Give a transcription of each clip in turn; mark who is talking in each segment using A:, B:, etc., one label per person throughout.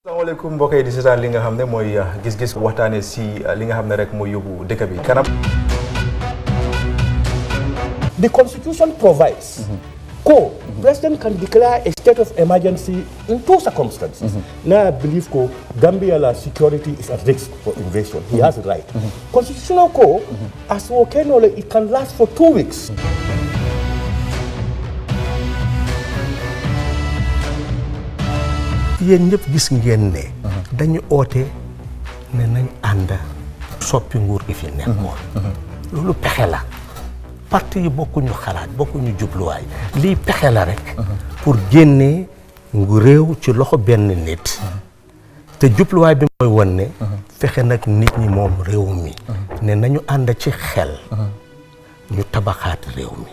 A: Assalamualaikum mbokk yi di seetaan li nga xam ne mooy gis-gis waxtaane si li nga xam ne rek mooy yóbbu dëkk bi kanam.
B: The Constitution provides President can declare a state of emergency in two circumstances. Now I believe Gambia security is at risk for invasion. He has a right. Constitutional as it can last for 2 weeks.
C: yéen ñëpp gis ngeen ne dañu oote ne nañ ànd soppi nguur gi fi nekkoon loolu pexe la parti yi bokkuñu xalaat bokkuñu jubluwaay lii pexe la rek pour génnee ngu réew ci loxo benn nit te jubluwaay bi mooy won ne fexe nag nit ñi moom réew mi ne nañu ànd ci xel ñu tabaxaat réew mi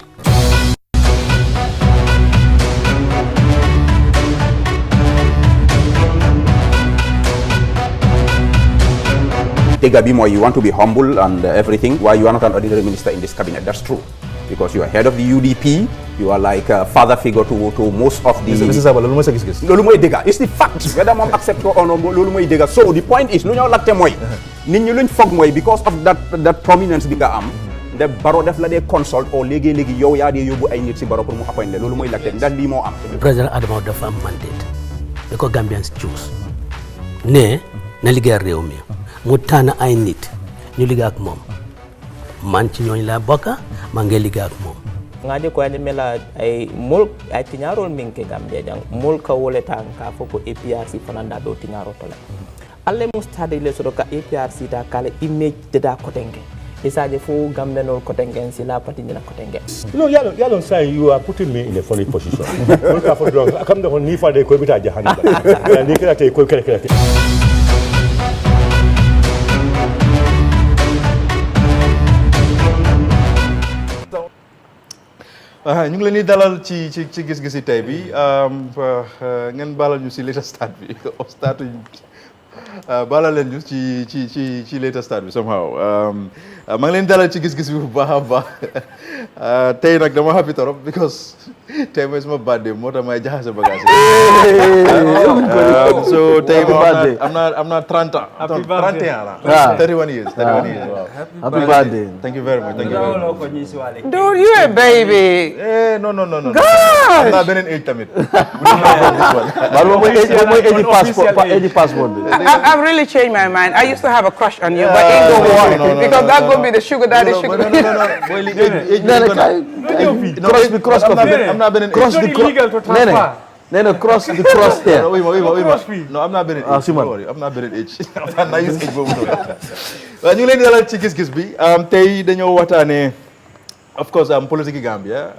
D: Tegabimo, you want to be humble and everything. Why you are not an ordinary minister in this cabinet? That's true. Because you are head of the UDP, you are like a father figure to most of the...
A: Mr. Saba, lolu moy sa gis-gis.
D: Lolu moy dega. It's the fact. Whether mom accept or not, lolu moy dega. So the point is, lu ñoo latte moy. Nit ñi luñ fogg moy because of that prominence bi nga am. The baro def la dé consult or légui yow ya dé yobbu ay nit ci baro pour mu appoint lolu moy latte. Ndax li mo am.
E: President Adama dafa am mandate. The Gambians choose. Ne na liggéey réew mi. mu tànn ay nit ñu liggéey ak moom man ci ñooñ la bokka ma ngi liggéey ak moom
F: ngadi ko ande mela ay mul ay tiñarol min ke Gambia jang mul ka woleta ka foko APRC fananda do tiñaro to la alle mustade le sodo ka APRC ta kala image de da kotenge isaje fu Gambenol kotenge si la pati ni la kotenge
B: yalon say you are putting me in a funny position mul ka fo do kam de ni fa de ko bita jahannam ni kala te ko kala
A: ñu ngi leen di dalal ci gis-gisi tey bi ngeen balal ñu si latest start bi start balal leen ñu ci latest start bi somehow maa ngi leen dalal ci gis-gis bi bu baax a baax tey nag dama happy torop because tey mooy sama birthday moo tax may jaxase bagage so tey am na 30 ans 31 ans 31 years wow
G: happy birthday
A: thank you very much thank you
G: dude you a baby
A: no
G: gosh
A: am na beneen age tamit
G: age passport I've really changed my mind. I used to have a crush on you, but it don't work because that's gonna be the sugar daddy.
A: No. Cross the cross here. No, I'm not being age. I'm not being age. I'm not using age. Well, ñu leen di dalal ci gis-gis bi tey dañoo waxtaanee of course politique Gambia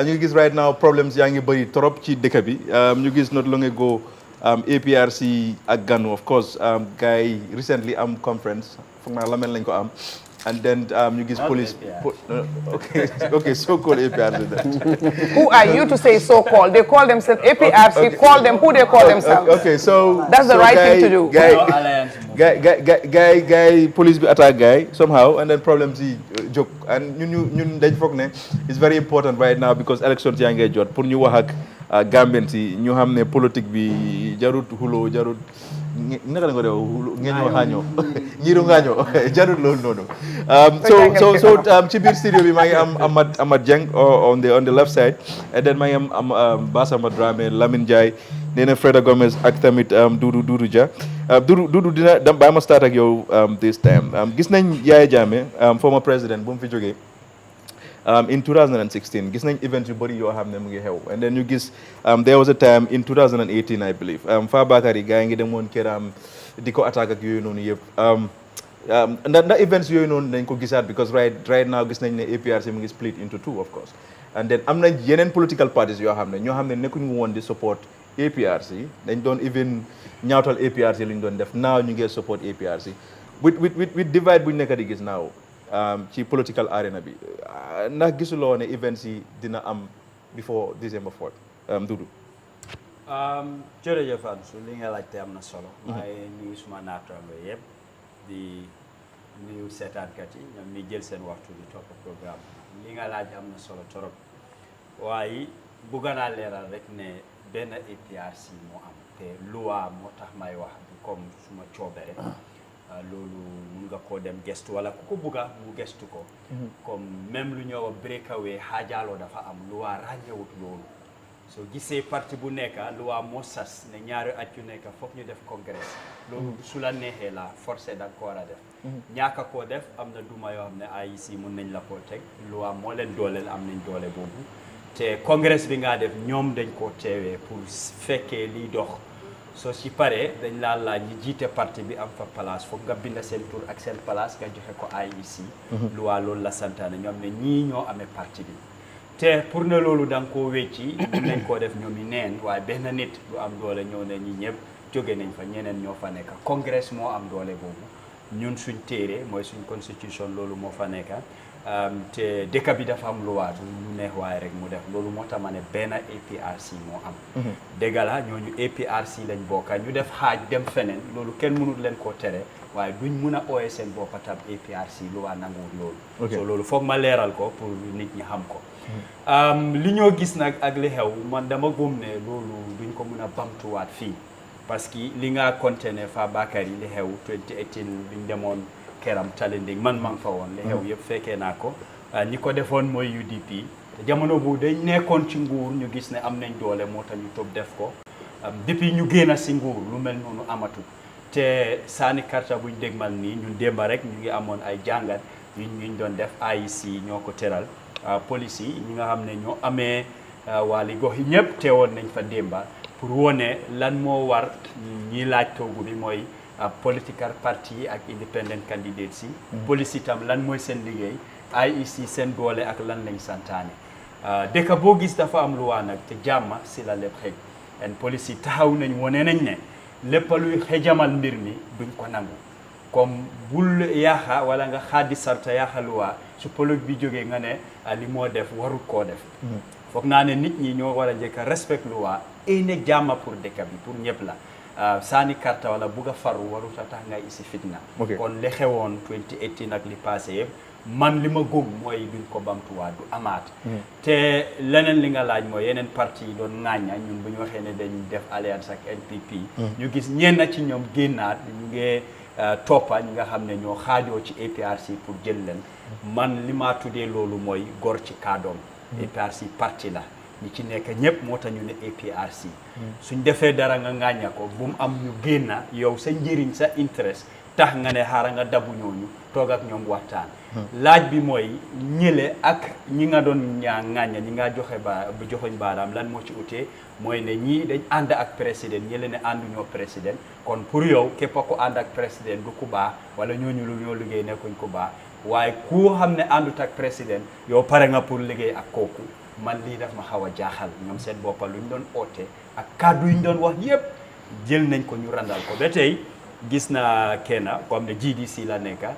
A: ñu gis right now problems yaa ngi bëri trop ci dëkk bi ñu gis not long ago APRC ak Ganu of course guy recently conference foog naa Lamel lañ ko am and then you gis police okay so-called APRC
G: who are you to say so-called? They call themselves APRC. Okay. Call them who they call themselves.
A: Okay, so
G: that's the right thing to do.
A: Guy police bi attack guy somehow and then problems yi jóg and ñun dañ foog ne it's very important right now because elections yaa ngay jot pour ñu wax ak Gambians yi ñu xam ne politique bi jarut xulo jarut naka la nga def ngeñoo xaañoo ñiiru ngaañoo jarut loolu noonu so ci biir studio bi maa ngi am Amat Jeng on the left side and then maa ngi am Basama Dramé Lamine Ndiaye nee na Freda Gomez ak tamit Doudou Dia Doudou dina bàyyi ma start ak yow this time gis nañ Yaya Jammeh former president bu mu fi jógee in 2016 gis nañ events yu bëri yoo xam ne mu ngi xew and then ñu gis there was a time in 2018 I believe Fabakary gars yi ngi demoon këram di ko attaque ak yooyu noonu yëpp ndax events yooyu noonu dañ ko gisaat because right now gis nañ ne APRC mu ngi split into two of course and then am nañ yeneen political parties yoo xam ne ñoo xam ne nekkuñu woon di support APRC dañ doon even ñaawtal APRC lu ñu doon def now ñu ngi support APRC with divide bu ñu nekk di gis now ci political arena bi ndax gisuloo ne events yi dina am before December 4th Doudou
H: jërëjëf Ansu li nga laajte am na solo waaye nuyu suma naataango yëpp di nuyu seetaankat yi ñoom ñi jël seen waxtu di topp programme li nga laaj am na solo torop waaye bugga naa leeral rek ne benn APRC moo am te loi moo tax may wax comme suma coobere loolu mun nga koo dem gestu wala ku ko bugga mu gestu ko comme même lu ñëw a breakaway xaajaaloo dafa am loi ràññewut loolu soo gisee parti bu nekk loi moo sas ne ñaari at yu nekk foog ñu def congrès loolu su la neexee la forcé da nga ko war a def ñaaka koo def am na duma yoo xam ne IEC mun nañ la koo teg loi moo leen dooleel am nañ doole boobu te congrès bi nga def ñoom dañ koo teewee pour fekkee liy dox soo si paree dañ laa laaj ñi jiite parti bi am fa place foog nga bind seen tur ak seen place nga joxe ko IEC loi loolu la santaane ñoom ne ñii ñoo amee parti bi te pour ne loolu da nga koo wecci mun nañ koo def ñoom yi neen waaye benn nit du am doole ñëw ne ñi ñëpp jóge nañ fa ñeneen ñoo fa nekk congrès moo am doole boobu ñun suñ téere mooy suñ constitution loolu moo fa nekk te dëkk bi dafa am loi du ñu neex waaye rek mu def loolu moo tax ma ne benn APRC moo am dëgg la ñooñu APRC lañ bokka ñu def xaaj dem feneen loolu kenn mënul leen koo tere waaye duñ mun a ooye seen boppa tam APRC loi nanguwul loolu so loolu foog ma leeral ko pour nit ñi xam ko li ñoo gis nag ak li xew man dama gëm ne loolu duñ ko mun a bamtuwaat fii parce que li nga contene fa Bakary li xew 2018 biñ demoon keram Talinding man maa ngi fa woon li xew yëpp fekkee naa ko ñi ko defoon mooy UDP te jamono bu dañ nekkoon ci nguur ñu gis ne am nañ doole moo tax ñu toog def ko depuis ñu génn si nguur lu mel noonu amatul te saani karta buñ dégmal nii ñun démba rek ñu ngi amoon ay jàngat yuñ doon def IEC ñoo ko teral police yi ñi nga xam ne ñoo amee wàlli gox yi ñëpp teewoon nañ fa démba pour wone lan moo war ñi laaj toogu bi mooy political party ak independent candidates yi police itam lan mooy seen liggéey IEC seen doole ak lan lañ santaane dëkk boo gis dafa am luwaa nag te jàmma si la lépp xëj en police yi taxaw nañ wone nañ ne lépp luy xejamal mbir mi duñ ko nangu comme bul yaaxa wala nga xaadi sarta yaaxa luwaa su police bi jógee nga ne li moo def warul koo def foog naa ne nit ñi ñoo war a njëkk a respect luwaa ay ne jàmma pour dëkk bi pour ñëpp la saani karta wala bugg a faru warut a tax ngay isi fitna kon li xewoon 2018 ak li passé yëpp man li ma gëm mooy duñ ko bamtuwaat du amaat te leneen li nga laaj mooy yeneen parti yi doon ŋàñña ñun bu ñu waxee ne dañ def alliance ak NPP ñu gis ñenn ci ñoom génnaat ñu ngi toppa ñi nga xam ne ñoo xaajoo ci APRC pour jël leen man li maa tuddee loolu mooy gor ci kaadoom APRC parti la ñi ci nekk ñëpp moo tax ñu ne APRC suñ defee dara nga ŋàñña ko bu mu am ñu génna yow sa njëriñ sa interest tax nga ne xaaral nga dabu ñooñu toog ak ñoom waxtaan laaj bi mooy ñële ak ñi nga doon ñaa ŋàñña ñi nga joxoñ baaraam lan moo ci utee mooy ne ñii dañ ànd ak président ñële ne ànduñoo président kon pour yow képp ko ànd ak président du ku baax wala ñooñu lu ñoo liggéey nekkuñ ku baax waaye ku xam ne àndut ak président yow pare nga pour liggéey ak kooku man lii daf ma xaw a jaaxal ñoom seen boppa lu ñu doon oote ak kàddu yu ñu doon wax yëpp jël nañ ko ñu randal ko ba tey gis naa kenn comme ne GDC la nekka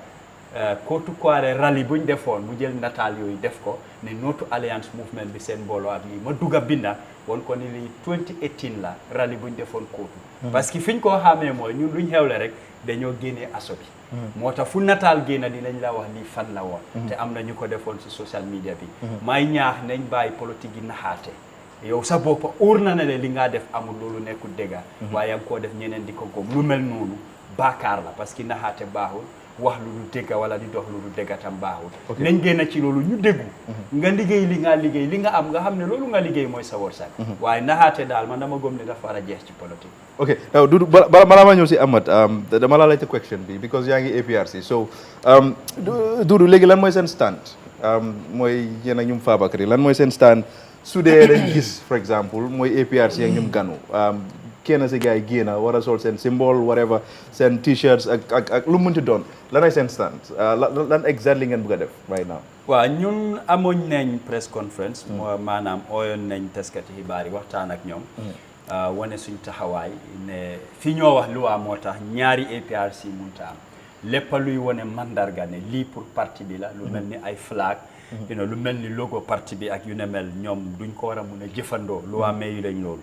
H: kootu koire rally bu ñu defoon mu jël nataal yooyu def ko ne nootu alliance movement bi seen mbooloo ak lii ma dugga binda woon ko ni lii 2018 la rally bu ñu defoon kootu parce que fi ñu koo xamee mooy ñun luñ xewle rek dañoo génnee aso bi moo tax fu nataal génna dinañ la wax lii fan la woon te am na ñu ko defoon si social media bi may ñaax nañ bàyyi politique yi naxaate yow sa boppa óor na ne li ngaa def amul loolu nekkul dëgga waaye yaa ngi koo def ñeneen di ko góom lu mel noonu baakaar la parce que naxaate baaxul wax lu du dëgga wala di dox lu du dëgga tam baaxul nañ génn ci loolu ñu déggu nga liggéey li nga liggéey li nga am nga xam ne loolu nga liggéey mooy sa wërsëg waaye naxaate daal man dama gëm ne dafa war a jeex ci politique
A: ok now Dudu balaa ma ñëw si Amat dama laa laajte question bi because yaa ngi APRC so Dudu léegi lan mooy seen stand mooy yéen ak ñum Fabakary lan mooy seen stand su dee dañ gis for exemple mooy APRC ak ñum ganu kenn si gars yi génn war a sol seen symbole whatever seen t-shirts ak lu munti doon lanay seen stand lan exactly ngeen bëgg a def right now
H: waaw ñun amoon nañ press conference maanaam ooyoon nañ taskati xibaar yi waxtaan ak ñoom wane suñ taxawaay ne fi ñoo wax lu waa moo tax ñaari APRC munta am lépp luy wane mandarga ne lii pour parti bi la lu mel ni ay flag lu mel ni logo parti bi ak yu ne mel ñoom duñ ko war a mun a jëfandoo lu waa mayu lañ loolu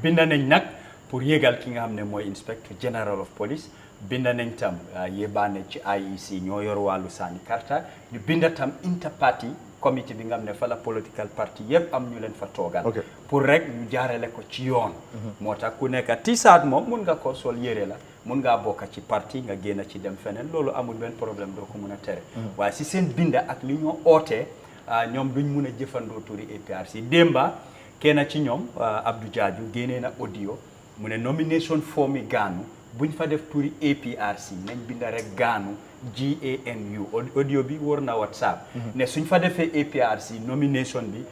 H: bind nañ nag pour yégal ki nga xam ne mooy inspector general of police binda nañ tam yébaane ci IEC ñoo yor wàllu saani karta ñu binda tam interparty committee bi nga xam ne fa la political party yëpp am ñu leen fa toogal
A: Ok.
H: pour rek ñu jaarale ko ci yoon moo tax ku nekk tiisaat moom mun nga ko sol yére la mun ngaa bokk ci parti nga génn ci dem feneen loolu amul benn problème doo ko mun a tere waaye si seen binda ak li ñoo ootee ñoom duñ mun a jëfandoo turi APRC démba kenn ci ñoom Abdou Jaaju génnee na audio mu ne nomination form yi gaanu buñ fa def turi APRC nañ binda rek gaanu GANU audio bi wóor na WhatsApp ne suñ fa defee APRC nomination bi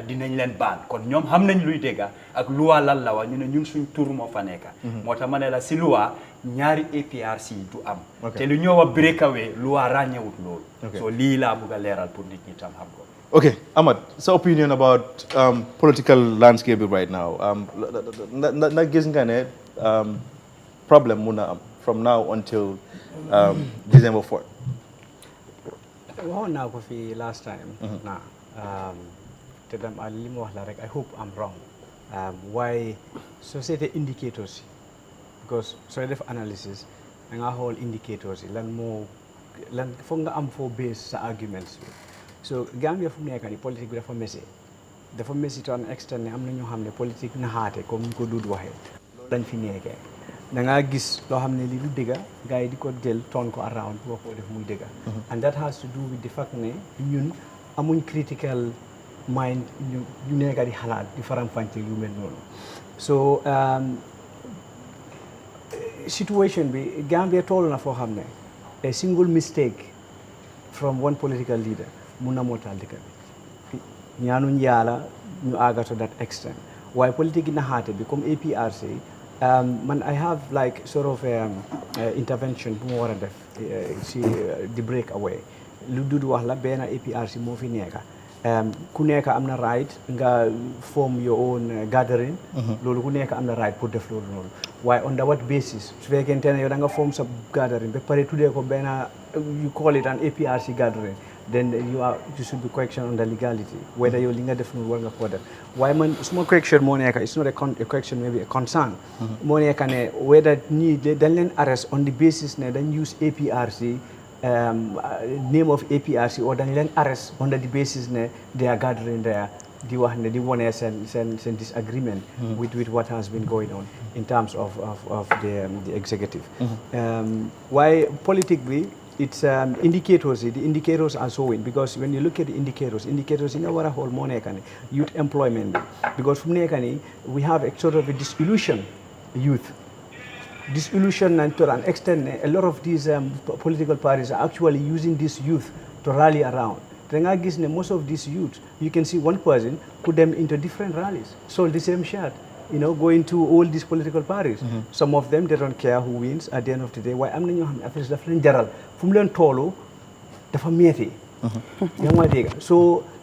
H: dinañ leen baan kon ñoom xam nañ luy dégga ak loi lan la wax ñu ne ñun suñ tur moo fa nekka moo tax ma ne la si loi ñaari APRC du am te lu ñoo wax breakaway loi ràññewut loolu so lii laa bëgg a leeral pour nit ñi tam xam ko
A: Okay, Ahmad, so opinion about political landscape right now. Na gis nga ne problem muna am from now until December 4th.
I: Waxoon naa ko fi last time. Te dem li mu wax la rek I hope I'm wrong. Why society indicators because sooy def analysis da nga xool indicators yi lan foog nga am foo base sa arguments bi. So Gambia fu mu nekk nii politique bi dafa messy to an extent ne am na ñoo xam ne politique naxaate comme ni ko Duud waxee loolu lañ fi nekkee da ngaa gis loo xam ne lii du dëgga gars yi di ko jël turn ko around boo ko def muy dëgga and that has to do with the fact ne ñun amuñ critical mind ñu nekk di xalaat di faram-fàcce yu mel noonu so situation bi Gambia toll na foo xam ne a single mistake from one political leader mun na moo taal dëkk bi ñaanuñ yàlla ñu àgga to that extent waaye politique yi naxaate bi comme APRC man I have like sort of intervention bu ma war a def si di break away lu Dudu wax la benn APRC moo fi nekka ku nekk am na right nga form your own gathering loolu ku nekk am na right pour def loolu noonu waaye on the what basis su fekkente ne yow da nga form sa gathering ba pare tuddee ko benn you call it an APRC gathering then you should be question on the legality whether yow li nga def noonu war nga koo def waaye man suma question moo nekk it's not a question maybe a concern moo nekk ne whether ñii dañ leen arrest on the basis ne dañ use APRC name of APRC or dañ leen arrest on the basis ne they are gathering there di wax ne di wone seen disagreement with what has been going on in terms of the executive waaye politique bi it's indicators the indicators are showing because when you look at the indicators yi nga war a xool moo nekk ne youth employment because fu mu nekk ni we have a sort of a disillusion youth disillusion and to an extent a lot of these political parties are actually using this youth to rally around da nga gis ne most of these youth you can see one person put them into different rallies sold the same shirt going to all these political parties some of them they don't care who wins at the end of the day waaye am na ñoo xam ne affaire dafa leen jaral fu mu leen toolu dafa metti yaa ngi ma dégg so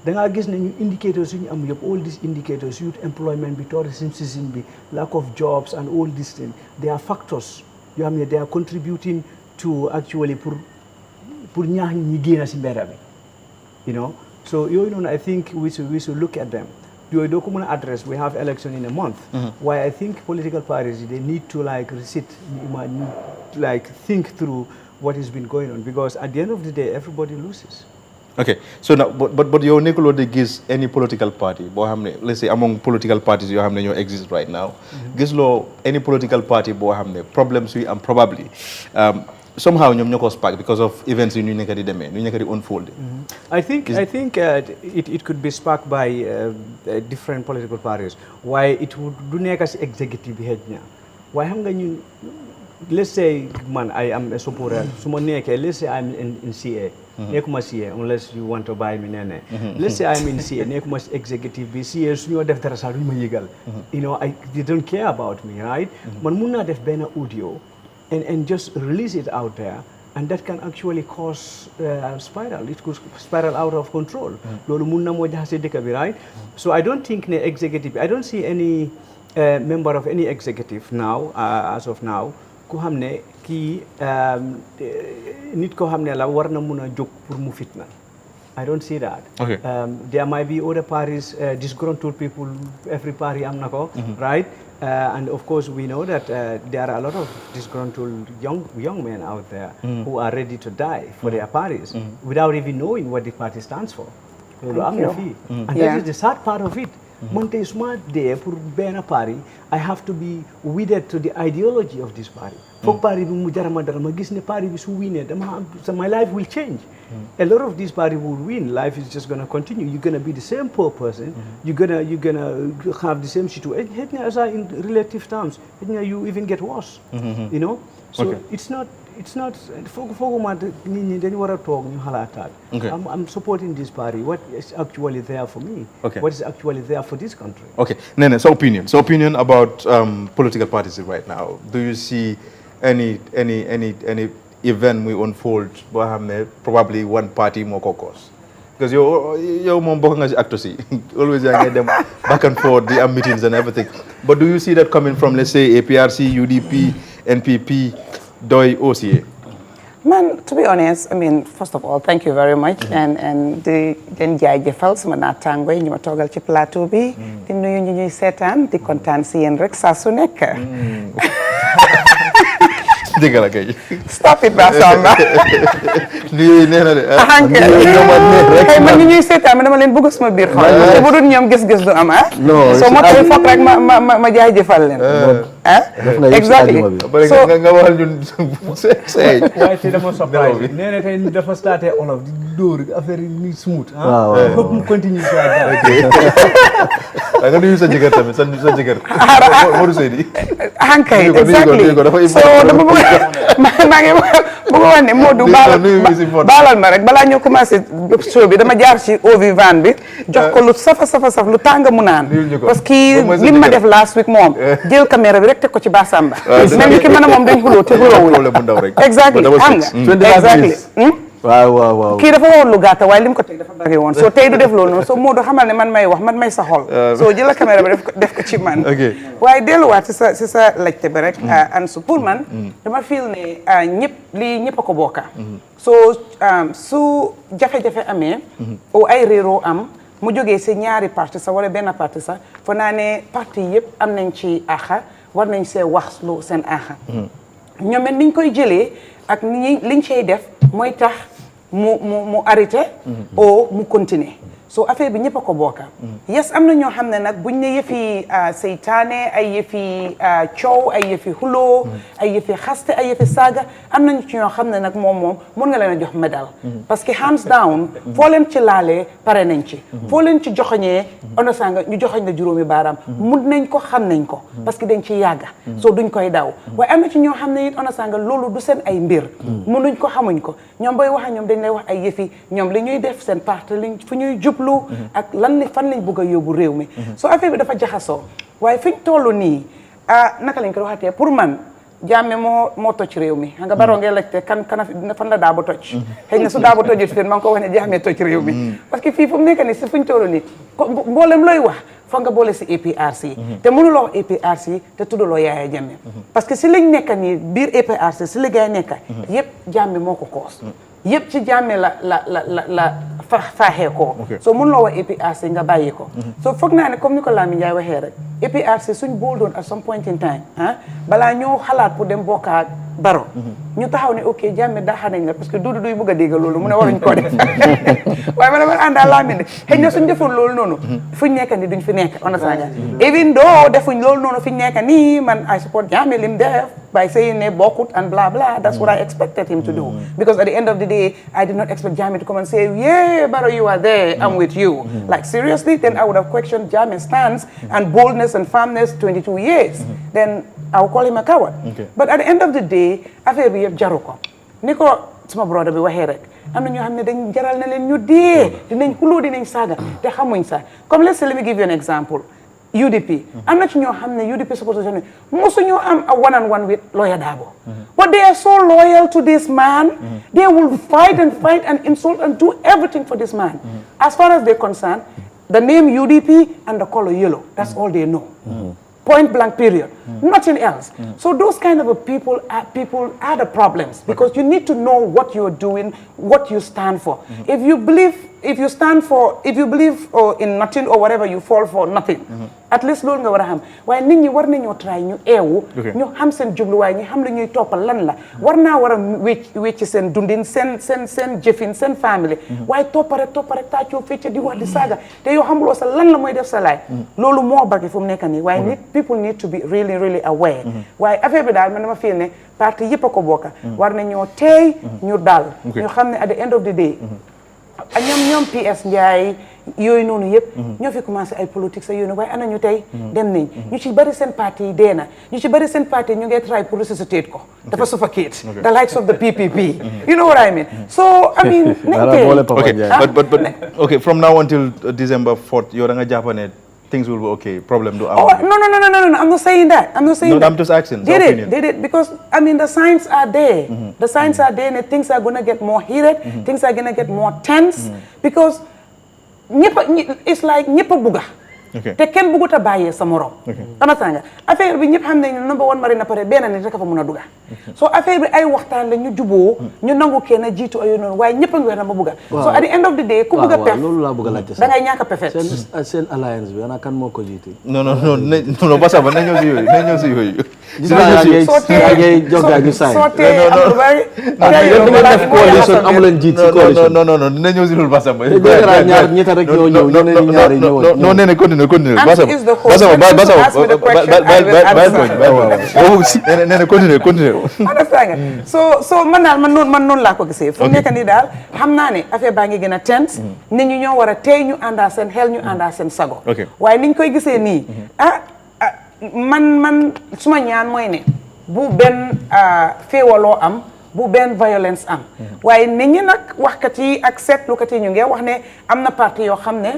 I: da ngaa gis ne ñu indicators yu ñu am yëpp all these indicators youth employment bi tourism season bi lack of jobs and all these things they are factors yoo xam ne they are contributing to actually pour ñaax ñi génn si mbedda bi so yooyu noonu I think we should look at them yooyu doo ko mën a address we have election in a month why I think political parties they need to think through what has been going on because at the end of the day everybody loses.
A: Okay, so now but yow nekkuloo di gis any political party boo xam ne let's say among political parties yoo xam ne ñoo exist right now gis loo any political party boo xam ne problems yi am probably somehow ñoom ñoo ko spark because of events yi ñu nekk di demee ñu nekk di unfold.
I: I think it could be sparked by different political parties waaye it would du nekk si executive bi xëj na waaye xam nga ñun let's say man I am a supporter su ma nekkee let's say I'm in CA nekkuma CA unless you want to buy me nee let's say I'm in CA nekkuma si executive bi CA su ñoo def dara sax duñu ma yëgal they don't care about me right man mun naa def benn audio and just release it out there and that can actually cause spiral. It could spiral out of control. Loolu mun na moo jaxase dëkk bi right so I don't think ne executive I don't see any member of any executive now as of now ku xam ne kii nit ko xam ne la war na mun a jóg pour mu fitna I don't see that.
A: Okay.
I: There might be other parties, disgruntled people, every party am na ko right and of course we know that there are a lot of disgruntled young men out there who are ready to die for their parties without even knowing what the party stands for. loolu am na fii and that is the sad part of it man tey su ma dee pour benn parti I have to be wedded to the ideology of this party foog parti bi mu jarama dara ma gis ne parti bi su winee dama am so my life will change a lot of these parties will win life is just going to continue you're going to be the same poor person you're gonna have the same situation xëy na as in relative terms xëy na you even get worse you know so it's not fooguma nit ñi dañu war a toog ñu xalaataat I'm supporting this party what is actually there for me what is actually there for this country
A: okay Nene so opinion about political parties right now do you see any event we unfold boo xam ne probably one party moo ko cause because yow moom bokk nga ci actors yi always yaa ngi dem back and forth di am meetings and everything but do you see that coming from let's say APRC UDP NPP Doi OCA?
G: Man, to be honest, I mean, first of all, thank you very much. And den jaajëfal sama naataango yi ñu ma toogal ci plateau bi. Di nuyu ñu ñuy seetaan di kontaan si yéen rek saa su nekk.
A: dégg la kay.
G: Stop it Basamba.
A: nuyu nee na de.
G: kay man ñu ñuy seetaan ma dama leen bëgg suma biir xol. te bu dul ñoom gis-gis du am ah. so moo tax foog rek ma jaajëfal leen. exactly
A: so nga waxal ñun say.
I: waaye tey dama surprise nee na tey dafa starté olof di dóor affaire yi ni smooth. foog mu continue si
A: nga nuyu sa jëkkër tamit sa jëkkër. Modou Seydi.
G: hankay exactly so dama bëgg maa ngi bëgg wax ne Modou baalal ma rek balaa ñoo commencé show bi dama jaar ci eau vivante bi jox ko lu saf lu tàng mu naan parce que li ma def last week moom jël caméra bi rek teg ko ci Basamba mel ni ki mën a moom dañ xuloo te xuloowuñ exactly xam nga exactly
C: waaw
G: kii dafa woon lu gàtta waaye li mu ko teg dafa bari woon soo tey du def loolu noonu soo Modou xamal ne man may wax man may sa xol soo jël caméra bi def ko ci man waaye delluwaat si sa lajte bi rek an su pour man dama feel ne ñëpp a ko bokka soo su jafe-jafe amee o ay réeroo am mu jógee si ñaari parti sax wala benn parti sax fo naa ne parti yëpp am nañ ci axa war nañ see wax lu seen axa ñoom it niñ koy jëlee ak liñ cey def mooy tax mu arrêté o mu continuer so affaire bi ñëpp a ko bokka yes am na ñoo xam ne nag buñ ne yëfi seytaane ay yëfi coow ay yëfi xuloo ay yëfi xaste ay yëfi saaga am nañu ci ñoo xam ne nag moom mun nga leen a jox médaille parce que hands down foo leen ci laalee pare nañ ci foo leen ci joxoñee ono sanga ñu joxoñ la juróomi baaraam mun nañ ko xam nañ ko parce que dañ ci yàgga so duñ koy daw waaye am na ci ñoo xam ne it ono sanga loolu du seen ay mbir munuñ ko xamuñ ko ñoom booy wax ñoom dañ lay wax ay yëfi ñoom li ñuy def seen parti liñ fu ñuy jublu ak fan lañ bëgg a yóbbu réew mi so affaire bi dafa jaxasoo waaye fiñ toll nii naka lañ ko waxatee pour man Jammeh moo toj réew mi xam nga baroo ngeen laajte fan la Daabo toj xëy na su Daabo tojut fii maa ngi ko wax ne Jammeh toj réew mi parce que fii fu mu nekk nii si fuñ toll nii mboolem looy wax foog nga boole si APRC te mënuloo wax APRC te tuddaloo Yaya Jammeh parce que si lañ nekk nii biir APRC si li gay nekk yëpp Jammeh moo ko koos yëpp ci Jammeh la faaxee ko so mënuloo wax APRC nga bàyyi ko so foog naa ne comme ni ko Lamine Ndiaye waxee rek APRC suñ bool doon at some point in time balaa ñoo xalaat pour dem bokkaat Baro ñu taxaw ne ok Jammeh daaxa nañ la parce que duudu duy bëgg a dégg loolu mu ne waruñ ko def waaye man àndaa Lamine xëy na suñ defoon loolu noonu fuñ nekk ni duñ fi nekk on a sanga even though defuñ loolu noonu fuñ nekk nii man I support Jammeh lim def by saying ne bokkut and blah blah that's what I expected him to do because at the end of the day I did not expect Jammeh to come and say yeah Baro you are there I'm with you like seriously then I would have questioned Jammeh's stance and boldness and firmness 22 years then I will call him a coward but at the end of the day affaire bi yëpp jaru ko ni ko suma brother bi waxee rek am na ñoo xam ne dañ jaral na leen ñu dee dinañ xuloo dinañ saaga te xamuñ sax comme let's say let me give you an example UDP am na ci ñoo xam ne UDP supporters ne mosuñoo am a one-on-one with lawyer Darboe but they are so loyal to this man they will fight and insult and do everything for this man as far as they're concerned the name UDP and the color yellow that's all they know point blank period nothing else so those kind of people are the problems because you need to know what you're doing what you stand for if you believe if you believe in nothing or whatever, you fall for nothing. At least loolu nga war a xam waaye nit ñi war nañoo try ñu eewu ñu xam seen jubluwaay ñu xam la ñuy toppal lan la war naa war a wécc seen dundin seen jëfin seen famille waaye toppa rek tàccoo fecc di wax di saaga te yow xamuloo sa lan la mooy def sa laay loolu moo bari fu mu nekk nii waaye nit people need to be really really aware waaye affaire bi daal man dama feel ne parti yëpp a ko bokka war nañoo teey ñu daal ñu xam ne at the end of the day ñoom PS Ndiaye yooyu noonu yëpp ñoo fi commencé ay politique sa yooyu waaye ana ñu tey dem nañ ñu ci bëri seen parti yi dee na ñu ci bëri seen parti ñu ngi try pour ressuscitate ko dafa suffocate the likes of the PPP you know what I mean so I mean
A: okay from now until December 4th yow da nga jàpp ne things will be okay problem do
G: no I'm not saying that I'm
A: just asking
G: did it because I mean the signs are there the signs are there and things are gonna get more heated things are gonna get more tense because it's like ñëpp a bugga te kenn buggut a bàyyee sa morom understand nga affaire bi ñëpp xam nañ ne number one marina pare benn nit rek a fa mun a dugga so affaire bi ay waxtaan la ñu juboo ñu nangu kenn jiitu ay noonu waaye ñëpp a ngi wax na ma bugga so at the end of the day ku bugg a pef
J: loolu laa bëgg a laajte
G: da ngay ñàkk a pefet
J: seen alliance bi ana kan moo ko jiite
A: non basa ba na ñëw si yooyu
J: gis naa yaa ngay jogaa ñu saay amu leen jiit si coalition
A: non dina ñëw si loolu basa ba
J: ñaar ñetta rek ñoo ñëw ñeneen ñaar yi ñëw
A: non nee na continue basa
G: so man daal man noonu laa ko gisee fu nekk nii daal xam naa ne affaire baa ngi gën a tense nit ñi ñoo war a tey ñu àndaa seen xel ñu àndaa seen sago waaye niñ koy gisee nii man suma ñaan mooy ne bu benn féewaloo am bu benn violence am waaye nit ñi nag waxkat yi ak seetlukat yi ñu ngi wax ne am na parti yoo xam ne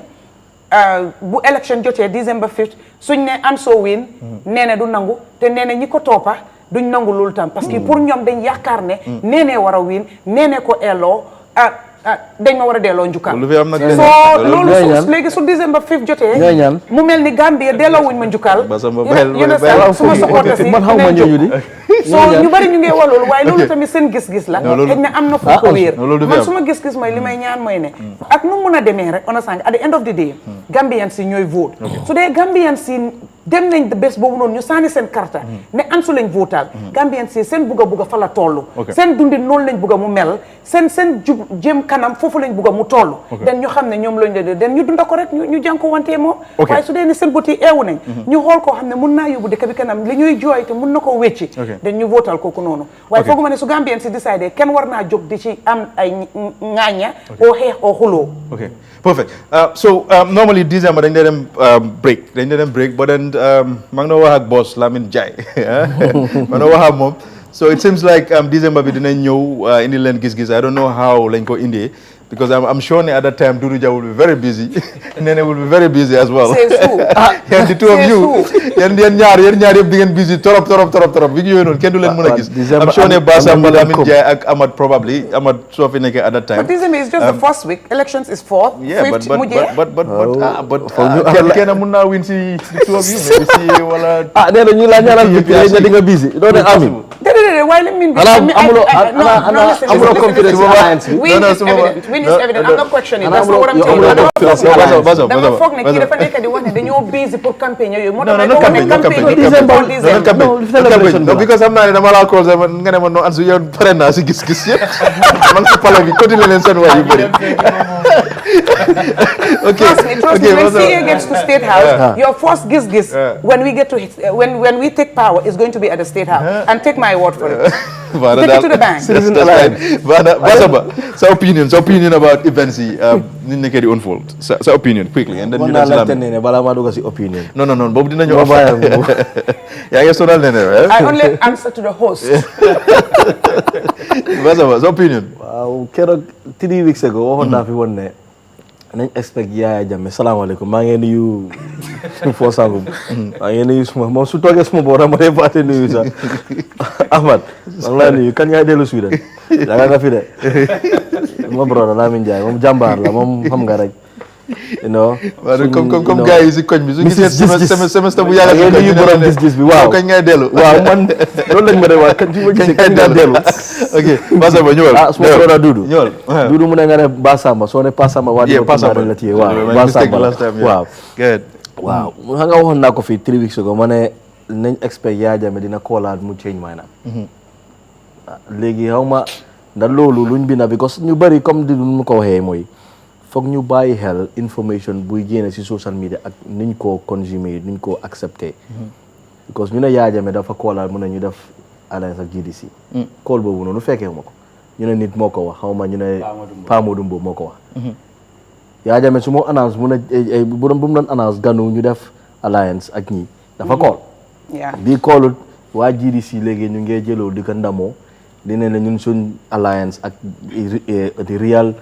G: bu élection jotee December 5th suñ ne Anso win nee na du nangu te nee na ñi ko toppa duñ nangu loolu tam parce que pour ñoom dañ yaakaar ne nee war a win nee ko elloo dañ ma war a delloo njukkal soo loolu léegi su December 5th jotee mu mel ni Gambia delloo wuñ ma njukkal suma supporter si
J: man xaw ma ñooñu di
G: so ñu bari ñu ngi wax loolu waaye loolu tamit seen gis-gis la xëy na am na fu ko wéer man suma gis-gis mooy li may ñaan mooy ne ak nu mun a demee rek on a sang at the end of the day Gambian si ñooy vote su dee Gambian si dem nañ bés boobu noonu ñu sànni seen carte ne Ansu lañ votal Gambian si seen bugga fa la toll seen dundin noonu lañ bugga mu mel seen jub jëm kanam foofu lañ bugga mu toll den ñu xam ne ñoom lañ la den ñu dunda ko rek ñu jànko wantee moom waaye su dee ne seen bët yi eewu nañ ñu xool koo xam ne mun naa yóbbu dëkk bi kanam li ñuy jooy te mun na koo wécci den ñu votal kooku noonu waaye fooguma ne su Gambian si décidé kenn war naa jóg di ci am ay ŋaaña oo xeex oo xuloo
A: perfect so normally December dañ dee dem break but then maa ngi doon wax ak boss Lamine Jai maa ngi doon wax ak moom so it seems like December bi dinañ ñëw indi leen gis-gis I don't know how lañ ko indee because I'm sure at that time Doudou Dia will be very busy Nene will be very busy as well and the two of you yéen ñaar yëpp di ngeen busy torop bi yooyu noonu kenn du leen mën a gis I'm sure ne Bassa Lamine Jai ak Amad probably Amad soo fi nekkee at that time
G: but December is just the first week elections is 4th
A: but kenn mun naa win si the two of you maybe si wala
J: nee na ñu la ñaanal victoire nga di nga busy doo ne amin
G: déedéet waaye li min bi
J: amuloo confidence ci alliance bi
G: win is evident I'm not questioning that's not what I'm telling you dama foog ne kii dafa nekk di wax ne dañoo busy pour campagne yooyu moo tax
A: no because xam naa ne dama laa call nga ne ma no Ansu yow pare naa si gis-gis yëpp man si pale bi continuer leen seen waay yu bëri
G: trust me when CA gets to State House your first gis-gis when we get to when we take power is going to be at the State House and take my word for it take it to the bank
A: sa opinion about events yi ni nekkee di unfold sa opinion quickly and then ñu
J: ne balaa maa dugg si opinion
A: non boobu dinañu yaa ngi sonal ne
G: I only answer to the host
A: sa opinion
J: waaw keroog 3 weeks ago waxoon naa fi woon ne nañ expect Yaya Jammeh salaamaaleykum maa ngi nuyu foo sangum maa ngi nuyu suma moom su toogee suma boor ma lay fàtte nuyu sax Ahmad maa ngi laa nuyu kan ngay dellu Sweden yaakaar nga fi de ma brother Lamine Ndiaye moom jàmbaar la moom xam nga rek you know.
A: comme gars yi si koñ bi su gisee semestre bu yàgg
J: ngeen nuyu borom gis-gis bi waaw
A: kañ ngay dellu
J: waaw man loolu lañ ma de wax kañ fi ma gisee kañ nga dellu
A: ok Basamba ñëwal
J: suma brother Dudu
A: ñëwal
J: Dudu mu ne nga ne Basamba soo ne Pasamba waa
A: Pasamba
J: la téye waaw Basamba waaw waaw xam nga waxoon naa ko fii 3 weeks ago ma ne nañ expect Yaya Jammeh dina koolaat mu change maanaam léegi xaw ma ndax loolu luñ bi na because ñu bëri comme di mu ko waxee mooy foog ñu bàyyi xel information buy génne si social media ak niñ koo consumer niñ koo accepté because ñu ne Yaya Jammeh dafa koolaat mu ne ñu def alliance ak GDC kool boobu noonu fekkee ma ko ñu ne nit moo ko wax xaw ma ñu ne Pa Modou Mbow moo ko wax Yaya Jammeh su ma annonce mu ne bu mu doon annonce ganu ñu def alliance ak ñi dafa kool bii koolut waa GDC léegi ñu ngee jëloo di ko ndamoo di ne ñun suñ alliance ak the real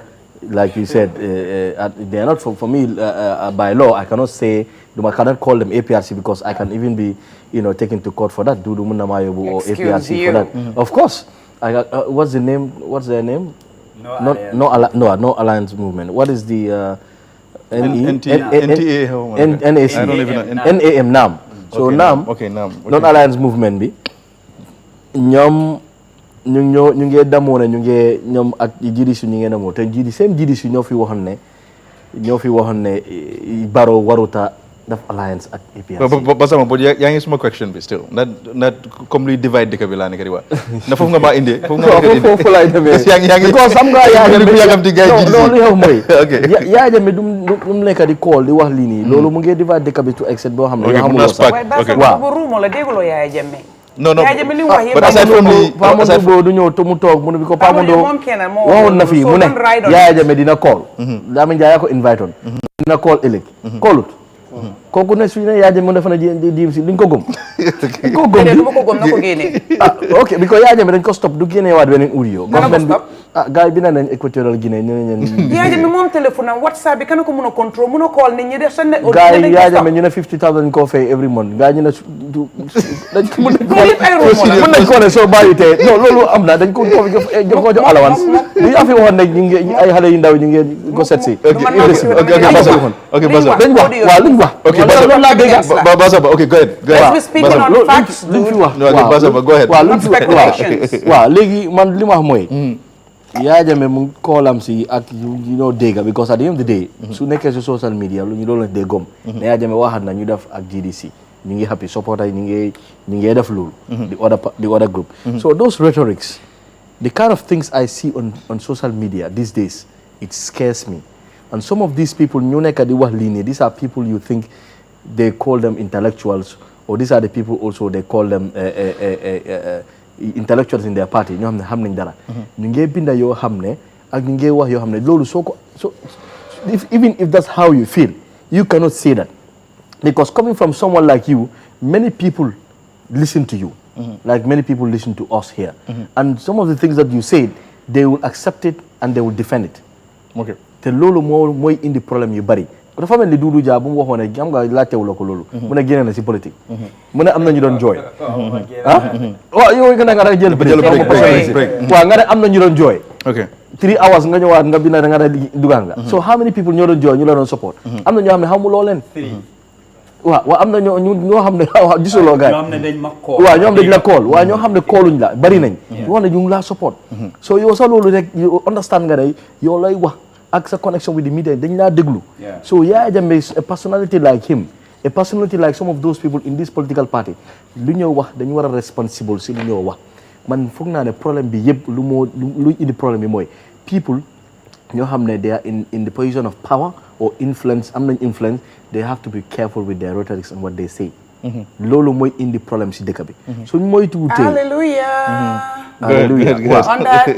J: like you said they are not for me by law I cannot say I cannot call them APRC because I can even be taken to court for that Dudu Munna Mayobu or APRC for that of course what's their name no alliance movement what is the NAC NAM NAM so NAM non-alliance movement bi ñoom ñu ngi damoo ne ñu ngi ñoom ak GDC ñu ngi damoo te GDC ñoo fi waxoon ne Barrow waruta def alliance ak APRC.
A: Basama boo yaa ngi suma question bi still na comme luy divide dëkk bi laa nekk di wax na foofu nga maa indee
J: foofu laay demee
A: yaa ngi
J: because xam nga Yaya Jammeh
A: yàggamti gars yi
J: loolu yow mooy Yaya Jammeh du mu nekk di call di wax lii nii loolu mu ngi divide dëkk bi to except boo xam ne yoo xamuloo sax
G: waaw boobu ruumo la dégguloo Yaya Jammeh
A: non
G: Yaya Jammeh li mu wax
A: but aside from the
J: Pa Modou Mbow du ñëw te mu toog mu ne bi ko Pa Modou waxoon na fii mu ne Yaya Jammeh dina call Lamin Njaay yaa ko invite on dina call ëllëg callut kooku ne suñu ne Yaya Jammeh mu defa na diim si duñ ko gëm duñ ko gëm
G: du ma ko gëm na ko génnee
J: ok bi ko Yaya Jammeh dañ ko stop du génnee waat beneen audio government bi gars yi bi na nañ Equatorial Guinée
G: Yaya Jammeh moom téléphone am WhatsApp bi kan ko mun a contrôle mun a call nit ñi def sa ne
J: gars yi Yaya Jammeh ñu ne 50,000 ñu koo fay every month gars yi ñu ne mën nañ ko ne soo bàyyi tee non loolu am na dañ ko jox allowance li afi waxoon ne ñu ngi ay xale yu ndaw ñu ngi ko set si
A: ok Basa
J: dañ wax waaw luñ wax loolu laa dégg
A: Basaba ok go ahead
J: luñ fi wax
A: Basaba go ahead
J: waaw luñ fi wax waaw léegi man li ma wax mooy Yaya Jammeh mu koolam si ak dégga because at the end of the day su nekkee si social media lu ñu doon lañ dee gom ne Yaya Jammeh waxat na ñu def ak GDC ñu ngi happy supporter ñu ngi def loolu the other group so those rhetorics the kind of things I see on social media these days it scares me and some of these people ñu nekk di wax lii nii these are people you think they call them intellectuals or these are the people also they call them intellectuals in their party ñoo xam ne xam nañ dara ñu ngee binda yoo xam ne ak ñu ngee wax yoo xam ne loolu so even if that's how you feel you cannot say that because coming from someone like you many people listen to you like many people listen to us here and some of the things that you said they will accept it and they will defend it
A: okay
J: te loolu mooy indi problème yu bari dafa mel ni Doudou Dia bu mu waxoon ne xam nga laajtewuloo ko loolu mu ne génne na si politique mu ne am na ñu doon jooy waaw yow nga ne nga jël break waaw nga ne am na ñu doon jooy 3 hours nga ñëwaat nga bind da nga dugal nga so how many people ñoo doon jooy ñu la doon support am na ñoo xam ne xamuloo leen waaw am na ñoo xam ne gisuloo gars waaw ñoo xam ne dañ la call waaw ñoo xam ne calluñ la bari nañ yoo xam ne ñu ngi laa support so yow sa loolu rek you understand nga ne yow lay wax ak sa connection with the media dañ laa déglu so Yaya Jammeh a personality like him a personality like some of those people in this political party lu ñoo wax dañu war a responsible si lu ñoo wax man foog naa ne problème bi yëpp luy indi problème bi mooy people ñoo xam ne they are in the position of power or influence am nañ influence they have to be careful with their rhetorics and what they say loolu mooy indi problème si dëkk bi suñ moytuwul tey hallelujah on that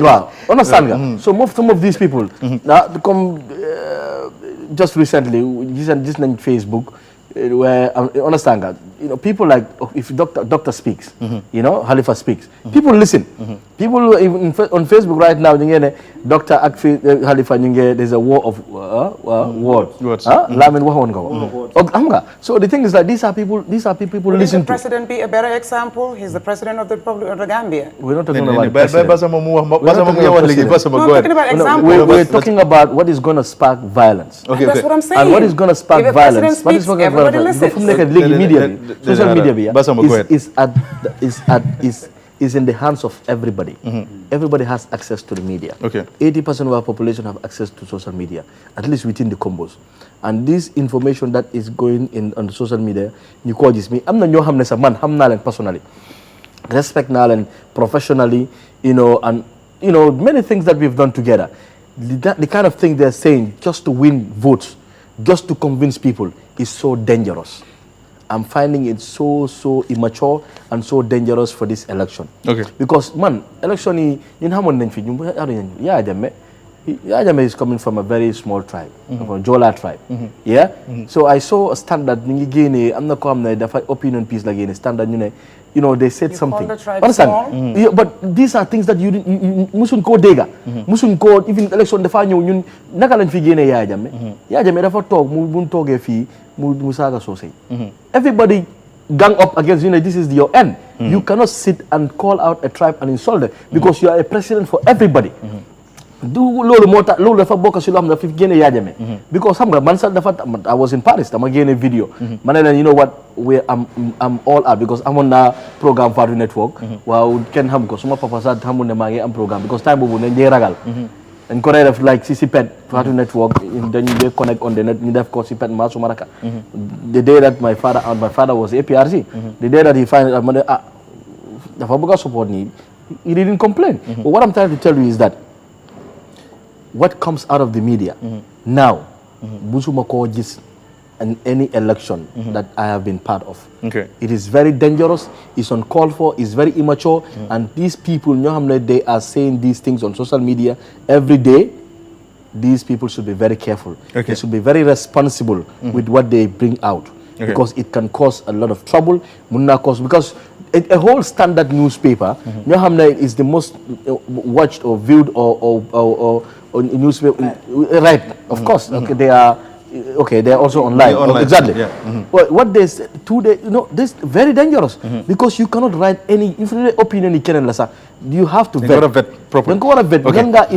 J: waaw understand nga so some of these people comme just recently gis nañ Facebook where understand that people like if doctor speaks, Halifa speaks, people listen. People even on Facebook right now, Doctor Halifa, there's a war of words. So the thing is that these are people listen
G: the president be a better example? He's the president of the Republic of the Gambia.
J: We're not talking about we're talking about what is going to spark violence.
G: That's what I'm saying.
J: And what is going to spark violence? What is going to spark violence? Social media is in the hands of everybody. Everybody has access to the media. 80% of our population have access to social media, at least within the combos. And this information that is going in on the social media, you call this me. I'm not your hamness man, hamnalen personally. Respect nalen professionally, and many things that we've done together. The kind of thing they're saying just to win votes, just to convince people is so dangerous. I'm finding it so immature and so dangerous for this election. Because election is coming from a very small tribe, from Jola tribe. So I saw a standard I'm not coming the opinion piece like a standard they said something. Understand? But these are things that you mustn't go dega. Mustn't go even election the final you nakalan fi gene ya jame dafa talk mu toge fi mu saga so say. Everybody gang up against this is your end. You cannot sit and call out a tribe and insult them because you are a president for everybody. Do lolu mota lolu dafa bokk ci lo xamna fi gene ya jame because xam nga man sax dafa I was in Paris dama gene video manena you know what I'm all out because I'm on a program Fatu Network waaw ken xam ko suma papa sax xamul ne ma ngi am programme because time bobu ne ñay ragal dañ ko def like si pet Fatu Network dañu dey connect on the net ñu def ko si pet ma suma raka the day that my father was APRC the day that he find dafa bëgg support ni he didn't complain but what I'm trying to tell you is that what comes out of the media now, busuma ko gis in any election that I have been part of. It is very dangerous, it's uncalled for, it's very immature, and these people, they are saying these things on social media every day. These people should be very careful. They should be very responsible with what they bring out. Because it can cause a lot of trouble. Because a whole standard newspaper, is the most watched or viewed or newspaper, right? Of course, they are also online. Exactly. But what they say today, this is very dangerous because you cannot write any opinion you have to vet
A: properly.
J: In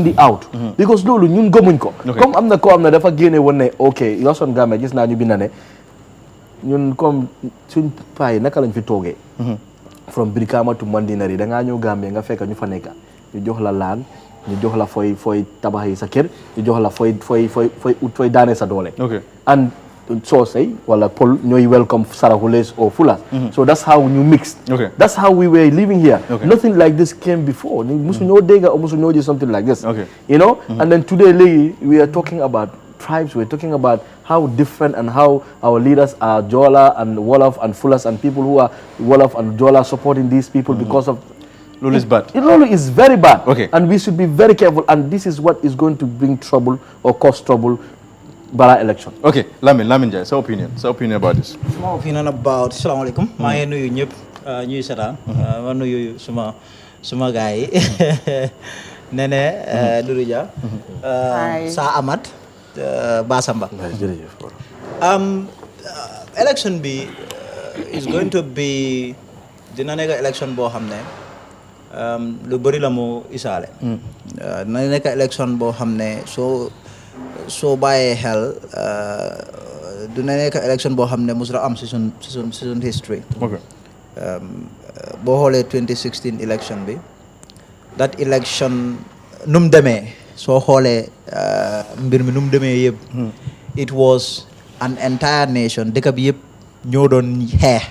J: the out because lolu ñun gëmuñ ko comme amna ko amna dafa génné wonné okay yo son gamé gis na ñu bindane ñun comme suñ pay naka lañ fi togué from Brikama to Mandinari da nga ñëw Gambie nga fekk ñu fa nekk ñu jox la laan ñu jox la foy tabax yi sa kër ñu jox la foy daane sa doole and so say wala Pol ñoy welcome Sarahules or Fulas so that's how you mixed that's how we were living here nothing like this came before musu ñoo dégg or musu ñoo something like this and then today we are talking about tribes, we're talking about how different and how our leaders are Jola and Wolof and Fulas and people who are Wolof and Jola supporting these people because of
A: Lulu is bad.
J: Lulu is very bad. And we should be very careful, and this is what is going to bring trouble or cause trouble by election.
A: Lamin Jai, so opinion about this.
K: My opinion about Assalamu alaikum. My nuyu ñep ñuy sétan ma nuyu suma gaay Nene Doudou Dia Sa Amat Basamba. Election bi is going to be dina nekk election boo xam ne lu bëri la mu isaale. dina nekk election boo xam ne soo bàyyee xel dina nekk election boo xam ne mosula am si sun history. boo xoolee 2016 election bi that election nu mu demee soo xoolee mbir mi nu mu demee yëpp it was an entire nation dëkk bi yëpp ñoo doon xeex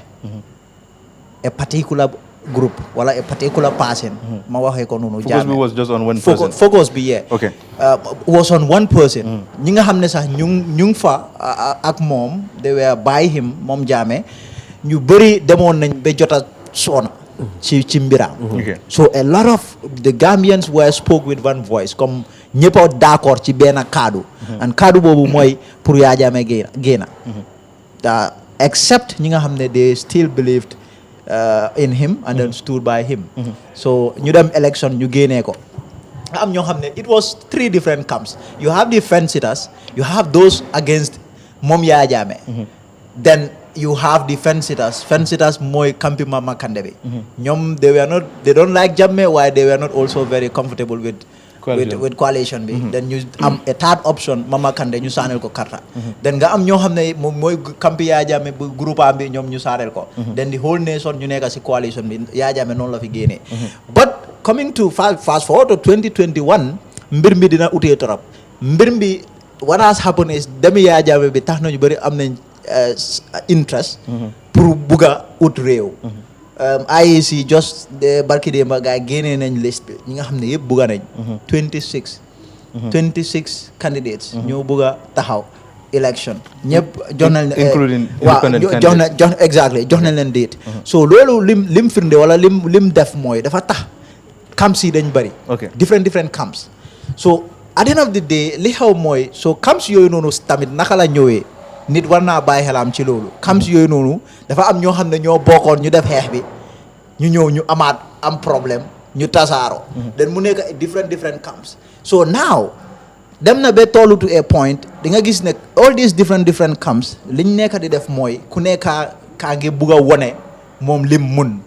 K: a particular group wala a particular person ma waxee ko noonu
A: focus bi was just on one person
K: focus bi was on one person ñi nga xam ne sax ñu ngi fa ak moom they were by him moom Jammeh ñu bëri demoon nañ ba jota soona ci mbiraam so a lot of the Gambians were spoke with one voice comme ñëpp a d'accord ci benn kaddu and kaddu boobu mooy pour Yaya Jammeh génna except ñi nga xam ne they still believed in him and then stood by him. So ñu dem election ñu génnee ko. am ñoo xam ne it was 3 different camps. You have the fence-sitters, you have those against moom Yaya Jammeh. Then you have the fence-sitters mooy campi Mama Kandeh bi. ñoom they don't like Jammeh waaye they were not also very comfortable with coalition bi. Then ñu am a third option Mama Kandeh ñu saanel ko karta. Then nga am ñoo xam ne moom mooy campi Yaya Jammeh bu groupe am bi ñoom ñu saanel ko. Then the whole nation ñu nekk si coalition bi Yaya Jammeh noonu la fi génnee. But coming to fast forward to 2021 mbir mi dina utee torop mbir mi what has happened is demi Yaya Jammeh bi tax nañu bëri am nañ interest pour bugga ut réew. IEC just barki démba gaa génnee nañ liste bi ñi nga xam ne yëpp bugga nañ 26 candidates ñoo bugga taxaw election ñëpp jox nañ
A: including
K: waaw jox nañ leen date so loolu lim firnde wala lim def mooy dafa tax camps yi dañ bëri different camps so at the end of the day li xew mooy so camps yooyu noonu tamit naka la ñëwee nit war naa bàyyi xelam ci loolu camps yooyu noonu dafa am ñoo xam ne ñoo bokkoon ñu def xeex bi ñu ñëw ñu am problème ñu tasaaro then mu nekk different camps so now dem na ba tollu to a point di nga gis ne all these different camps liñ nekk di def mooy ku nekk kaa ngi bugg a wone moom lim mun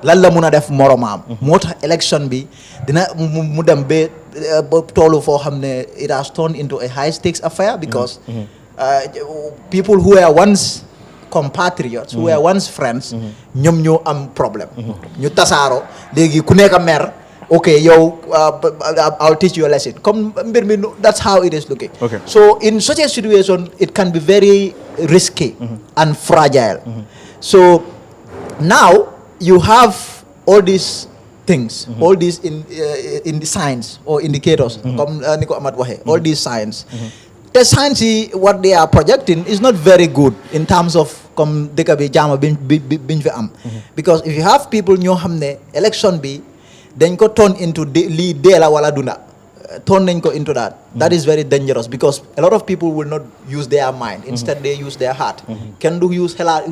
K: lan la mun a def moromaam moo tax election bi dina mu dem ba tollu foo xam ne it has turned into a high stakes affair because people who were once compatriots who were once friends ñoom ñoo am problème ñu tasaaro léegi ku nekk mer okay yow I'll teach you a lesson comme mbir mi that's how it is looking so in such a situation it can be very risky and fragile so now you have all these things all these in the signs or indicators comme ni ko Amat waxee all these signs the signs what they are projecting is not very good in terms of comme dëkk bi jaama biñ fi am because if you have people ñoo xam ne election bi dañ ko turn into lii dee la wala dunda turn nañ ko into that is very dangerous because a lot of people will not use their mind instead they use their heart kenn du use xalaat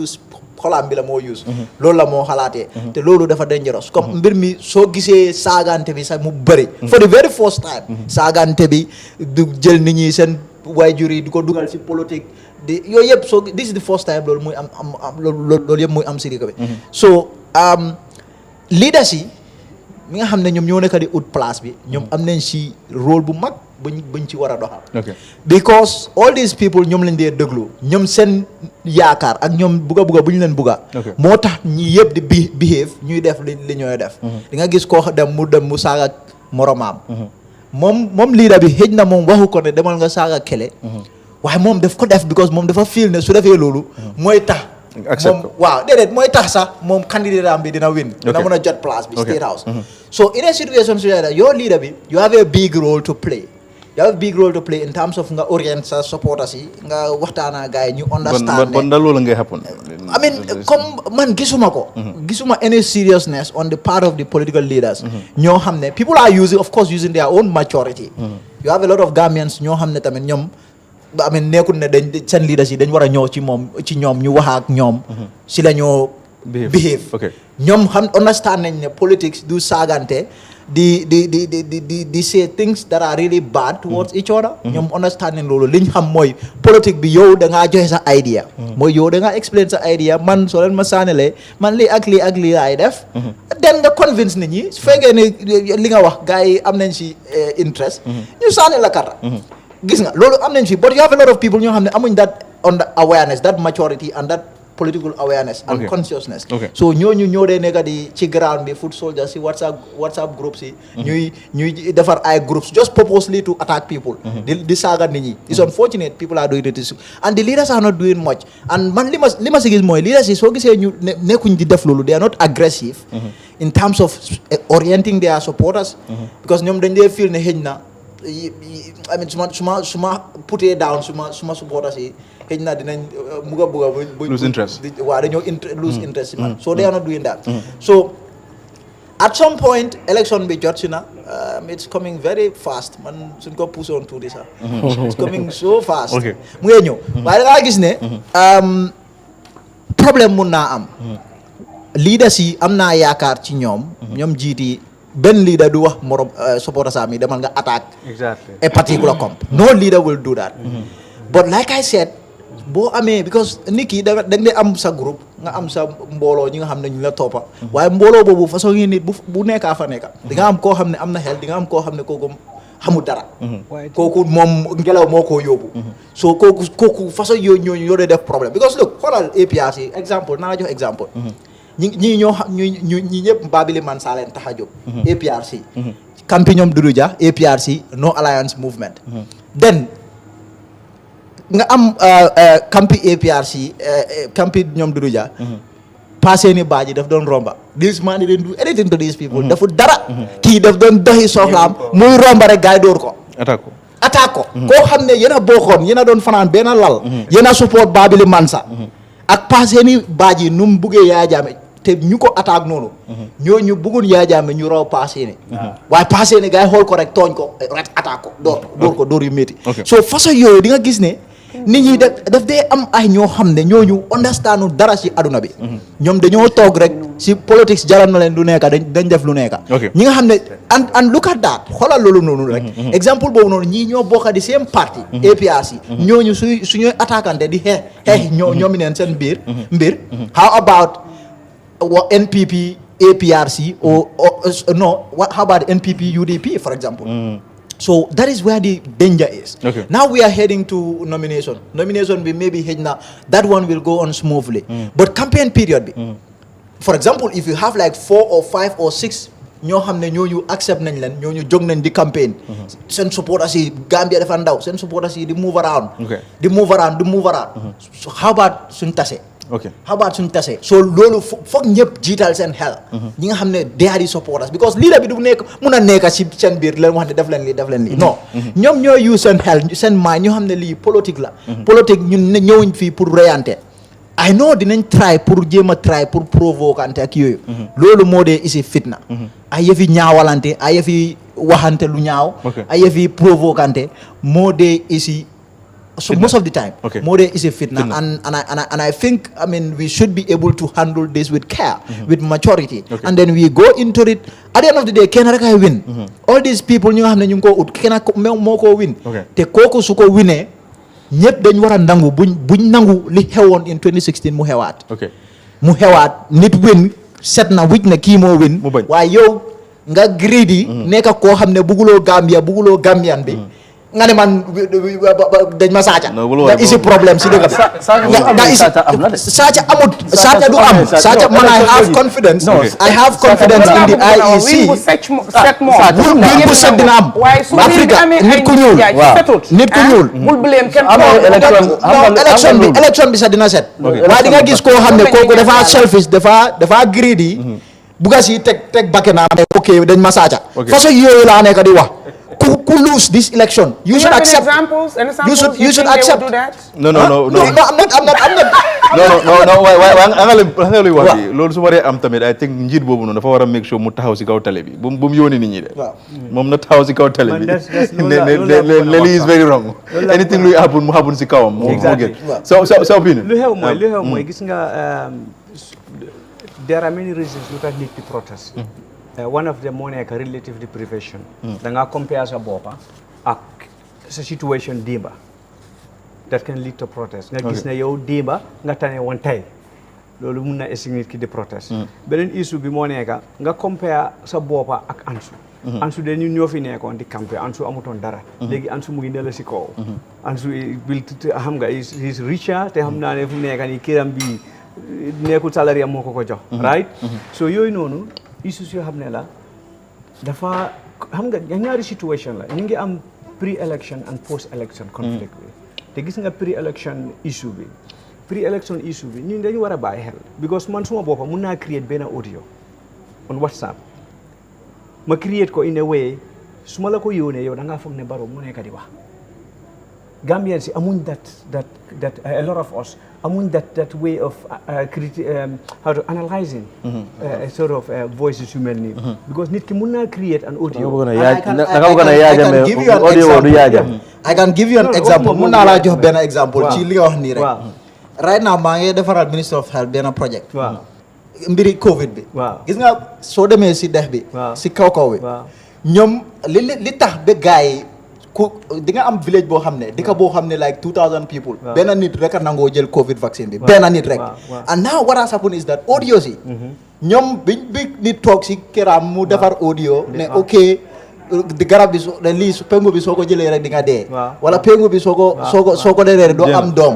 K: use xolaam bi la moo use loolu la moo xalaatee te loolu dafa dangerous comme mbir mi soo gisee saagante bi sax mu bëri for the very first time saagante bi du jël nit ñi seen waajur yi di ko dugal si politique di yooyu yëpp so this is the first time loolu muy am loolu yëpp muy am si dëkk bi so leaders yi mi nga xam ne ñoom ñoo nekk di ut place bi ñoom am nañ si rôle bu mag buñ ci war a doxal because all these people ñoom lañ dee déglu ñoom seen yaakaar ak ñoom bugga bu ñu leen bugga moo tax ñi yëpp di behave ñuy def li ñooy def di nga gis koo dem mu saaga moromaam moom leader bi xëj na moom waxu ko ne demal nga saaga kele waaye moom daf ko def because moom dafa feel ne su defee loolu mooy tax moom waaw déedéet mooy tax sax moom candidat am bi dina win dina mën a jot place bi state house so in a situation so that your leader bi you have a big role to play in terms of nga orient sa supporters yi nga waxtaana gars yi ñu understand
A: bon da loolu ngay happen
K: I mean comme man gisuma any seriousness on the part of the political leaders ñoo xam ne people are using their own maturity you have a lot of Gambians ñoo xam ne tamit ñoom I mean nekkul ne dañ seen leaders yi dañ war a ñëw ci ñoom ñu wax ak ñoom si la ñoo behave ñoom xam understand nañ ne politics du saagante di say things that are really bad towards each other ñoom understand nañ loolu liñ xam mooy politique bi yow da ngaa joxe sa idea mooy yow da ngaa explain sa idea man soo leen ma saanelee man lii ak lii laay def den nga convince nit ñi su fekkee ne li nga wax gars yi am nañ si interest ñu saane la karta gis nga loolu am nañ fi but you have a lot of people ñoo xam ne amuñ that on the awareness that maturity and that political awareness and consciousness so ñooñu ñoo dee nekk di ci ground bi foot soldiers si whatsapp groups yi ñuy defar ay groups just purposely to attack people di saaga nit ñi it's unfortunate people are doing it and the leaders are not doing much and man li ma si gis mooy leaders yi soo gisee ñu nekkuñ di def loolu they are not aggressive in terms of orienting their supporters because ñoom dañ dee feel ne xëj na I mean suma putee down suma supporters yi xëy na dinañ bugga
A: lose interest
K: waaw dañoo lose interest si man so they are not doing that so at some point election bi jot si na it's coming very fast man suñ ko pousse on tuuti sax it's coming so fast
A: Okay.
K: mu ngee ñëw waaye da ngaa gis ne problème mun naa am leaders yi am naa yaakaar ci ñoom jiiti benn leader du wax morom supporters am yi demal nga attaque
I: Exactly.
K: a particular comp no leader will do that but like I said boo amee because nit ki da nga am sa groupe nga am sa mbooloo ñi nga xam ne ñu la toppa waaye mbooloo boobu façon yi nit bu nekkaa fa nekka di nga am koo xam ne am na xel di nga am koo xam ne kooku xamul dara kooku moom ngelaw moo koo yóbbu so kooku façon yooyu ñooñu ñoo dee def problème because look xoolal APRC exemple naa la jox exemple ñii ñoo xam ñi ñëpp Babili Man saa leen tax a jóg APRC campi ñoom Doudou Dia APRC No Alliance Movement then nga am campi APRC campi ñoom Doudou Dia passé ni baaji daf doon romba this man didn't do anything to these people dafa dara kii daf doon doxi soxlaam muy romba rek gaay dóor ko attaque ko koo xam ne yéen a bokkoon yéen a doon fanaan benn lal yéen a support Babili Mansa ak passé ni baaji nu mu buggee Yaya Jammeh te ñu ko attaque noonu ñooñu bëggoon Yaya Jammeh ñu raw passé ni waaye passé ni gars yi xool ko rek tooñ ko rek attaque ko dóor ko dóor yu métti so façon yooyu di nga gis ne nit ñi daf dee am ay ñoo xam ne ñooñu understand dara ci aduna bi ñoom dañoo toog rek ci politics jaral na leen lu nekka dañ def lu nekka ñi nga xam ne and look at that xoolal loolu noonu rek exemple boobu noonu ñii ñoo bokka di same parti APRC ñooñu suñuy attaquante di xeex ñoomi neen seen mbir how about NPP APRC or no how about NPP UDP for example so that is where the danger is. Now we are heading to nomination bi maybe that one will go on smoothly but campaign period bi for example if you have like 4 or 5 or 6 ñoo xam ne ñooñu accept nañ leen ñooñu jóg nañ di campaign seen supporters yi Gambia dafa ndaw seen supporters yi di move around so how about suñ tase so loolu foog ñëpp jiital seen xel ñi nga xam ne they are the supporters because leader bi du mun a nekk ci seen biir leen wax ne def leen lii non ñoom ñoo use seen xel seen mind ñoo xam ne lii politique la politique ñun ñëwuñ fii pour reyante I know dinañ try pour provocante ak yooyu loolu moo dee isi fitna ay yëfi ñaawalante ay yëfi waxante lu ñaaw ay yëfi provocante moo dee isi so most of the time more is a fitna and I think we should be able to handle this with care with maturity and then we go into it at the end of the day kenn rek ay win all these people ñu nga xam ne ñu ngi koo ut kenn moo koo win te kooku su ko winee ñëpp dañ war a nangu buñ nangu li xewoon in 2016 mu xewaat nit win set na wicc na kii moo win waaye yow nga greedy nekk koo xam ne bugguloo Gambian bi nga ne man dañ ma saaca nga isi problème si dëkk bi nga isi saaca amut saaca du am saaca man I have confidence in the IEC win bu set dina am Africa nit ku ñuul élection bi sax dina set waaye di nga gis koo xam ne kooku dafa selfish dafa greedy buga si teg bakkenam ok dañ ma saaca façon yooyu laa nekk di wax who lose this election you should accept you should accept
A: no
K: I'm not
A: nga luy wax bi loolu su waree am tamit I think njiit boobu noonu dafa war a make sure mu taxaw si kaw télé bi bu mu yóoni nit ñi de moom na taxaw si kaw télé bi ne lii is very wrong anything luy happen mu happen si kawam moo gën sa opinion
I: lu xew mooy gis nga there are many reasons lu tax nit di protest one of them moo nekk relative deprivation da ngaa compare sa boppa ak sa situation dimba that can lead to protest nga gis ne yow dimba nga tane woon tey loolu mun na esi nit ki di protest beneen issue bi moo nekk nga compare sa boppa ak Ansu de ñun ñoo fi nekkoon di campé Ansu amutoon dara léegi Ansu mu ngi ne la si kaw Ansu xam nga is richer te xam naa ne fu mu nekk nii këram bi nekkul salarié moo ko jox right so yooyu noonu issues yoo xam ne la dafa xam nga ñaari situation la ñu ngi am pre-election and post-election conflict bi te gis nga pre-election issue bi ñun dañu war a bàyyi xel because man suma boppa mun naa create benn audio on WhatsApp ma create ko in a way su ma la ko yónnee yow da ngaa foog ne Barrow mu nekk di wax Gambians amuñ that a lot of us amuñ that way of how to analyzing sort of voices yu mel nii because nit ki mun naa create an audio.
K: I can give you an example. Mun naa laa jox benn exemple ci li nga wax nii rek. Right now maa ngi defaral Minister of Health benn project. mbiri Covid bi. gis nga soo demee si dex bi. si kaw bi. ñoom li tax ba gars yi ku di nga am village boo xam ne dëkk boo xam ne like 2000 people. benn nit rek a nangoo jël Covid vaccine bi. benn nit rek. and now what has happened is that audio si. ñoom bi nit toog si këram mu defar audio ne ok. garab bi lii pengu bi soo ko jëlee rek di nga dee. wala pengu bi soo ko dee rek doo am doom.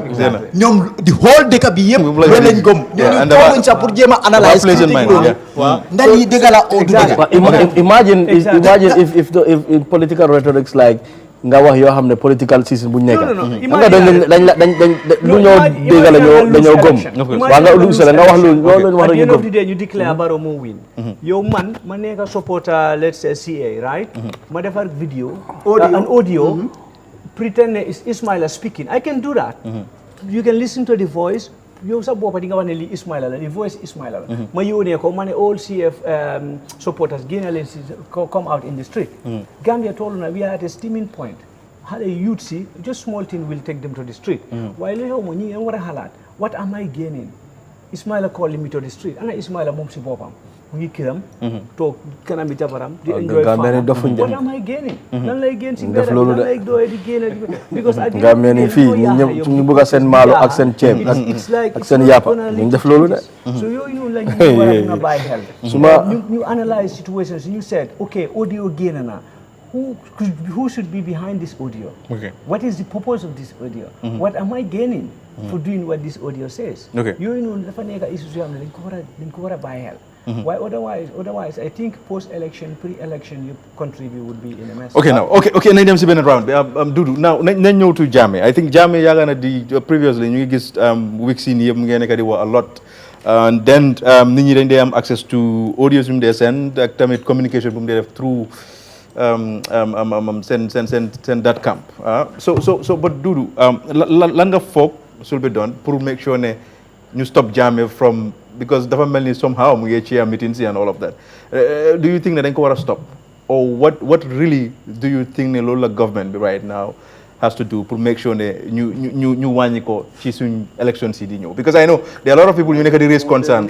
K: ñoom di xool dëkk bi yëpp. loolu lañ gëm. ñu tooguñ sax pour jéem a analyse. ndax lii dëgg la oo du dëgg.
J: imagine if political rhetorics like nga wax yoo xam ne political season bu ñu nekk. nga dañ lu ñoo dégg la dañoo gëm. waa nga lu nga wax loolu wax rek ñu gëm.
I: ñu declare Barrow moo win. yow ma nekk supporter let's say CA right. ma defar video. an audio. pretend ne Ismaila speaking I can do that. you can listen to the voice. yow sa boppa di nga wax ne lii Ismaila la the voice Ismaila la. ma yónnee ko ma ne all CF supporters génne leen si come out in the street. Gambia toll na we are at a steaming point. xale youth si just small thing will take them to the street. waaye li xew ma ñi ngeen war a xalaat what am I gaining. Ismaila calling me to the street ana Ismaila moom si boppam mu ngi kiram. toog kanam bi jabaram di enjoy farm what am I gaining. lan lay gain si mbedd lan lay doye di génne because
J: Gambia ni fii ñu bëgg a seen maalo ak seen ceeb ak seen yàppa ñu def loolu de.
I: so yooyu noonu la ñu war a mun a bàyyi xel. ñu analyse situations you said okay audio génn na who should be behind this audio. What is the purpose of this audio. What am I gaining for doing what this audio says. yooyu noonu dafa nekk issues yoo xam ne dañ ko war a bàyyi xel. Why otherwise I think post-election, pre-election, your country would be in a mess.
A: Okay, now, okay, nañ dem si benn round. Dudu, now nañ ñëw to Jammeh. I think Jammeh yàgg na di previously ñu ngi gis weeks yi nii yëpp mu ngi nekk di wax a lot. And then nit ñi dañ dee am access to audios yu mu dee send ak tamit communication bu mu dee def through send that camp. So but Dudu, lan nga foog should be done pour make sure ne ñu stop Jammeh from because dafa mel ni somehow mu ngi chair meetings and all of that. Do you think that dañ ko war a stop? Or what really do you think ne loolu la government bi right now has to do pour make sure ne ñu wàññi ko ci suñ election si di ñëw? Because I know there are a lot of people ñu nekk di raise concern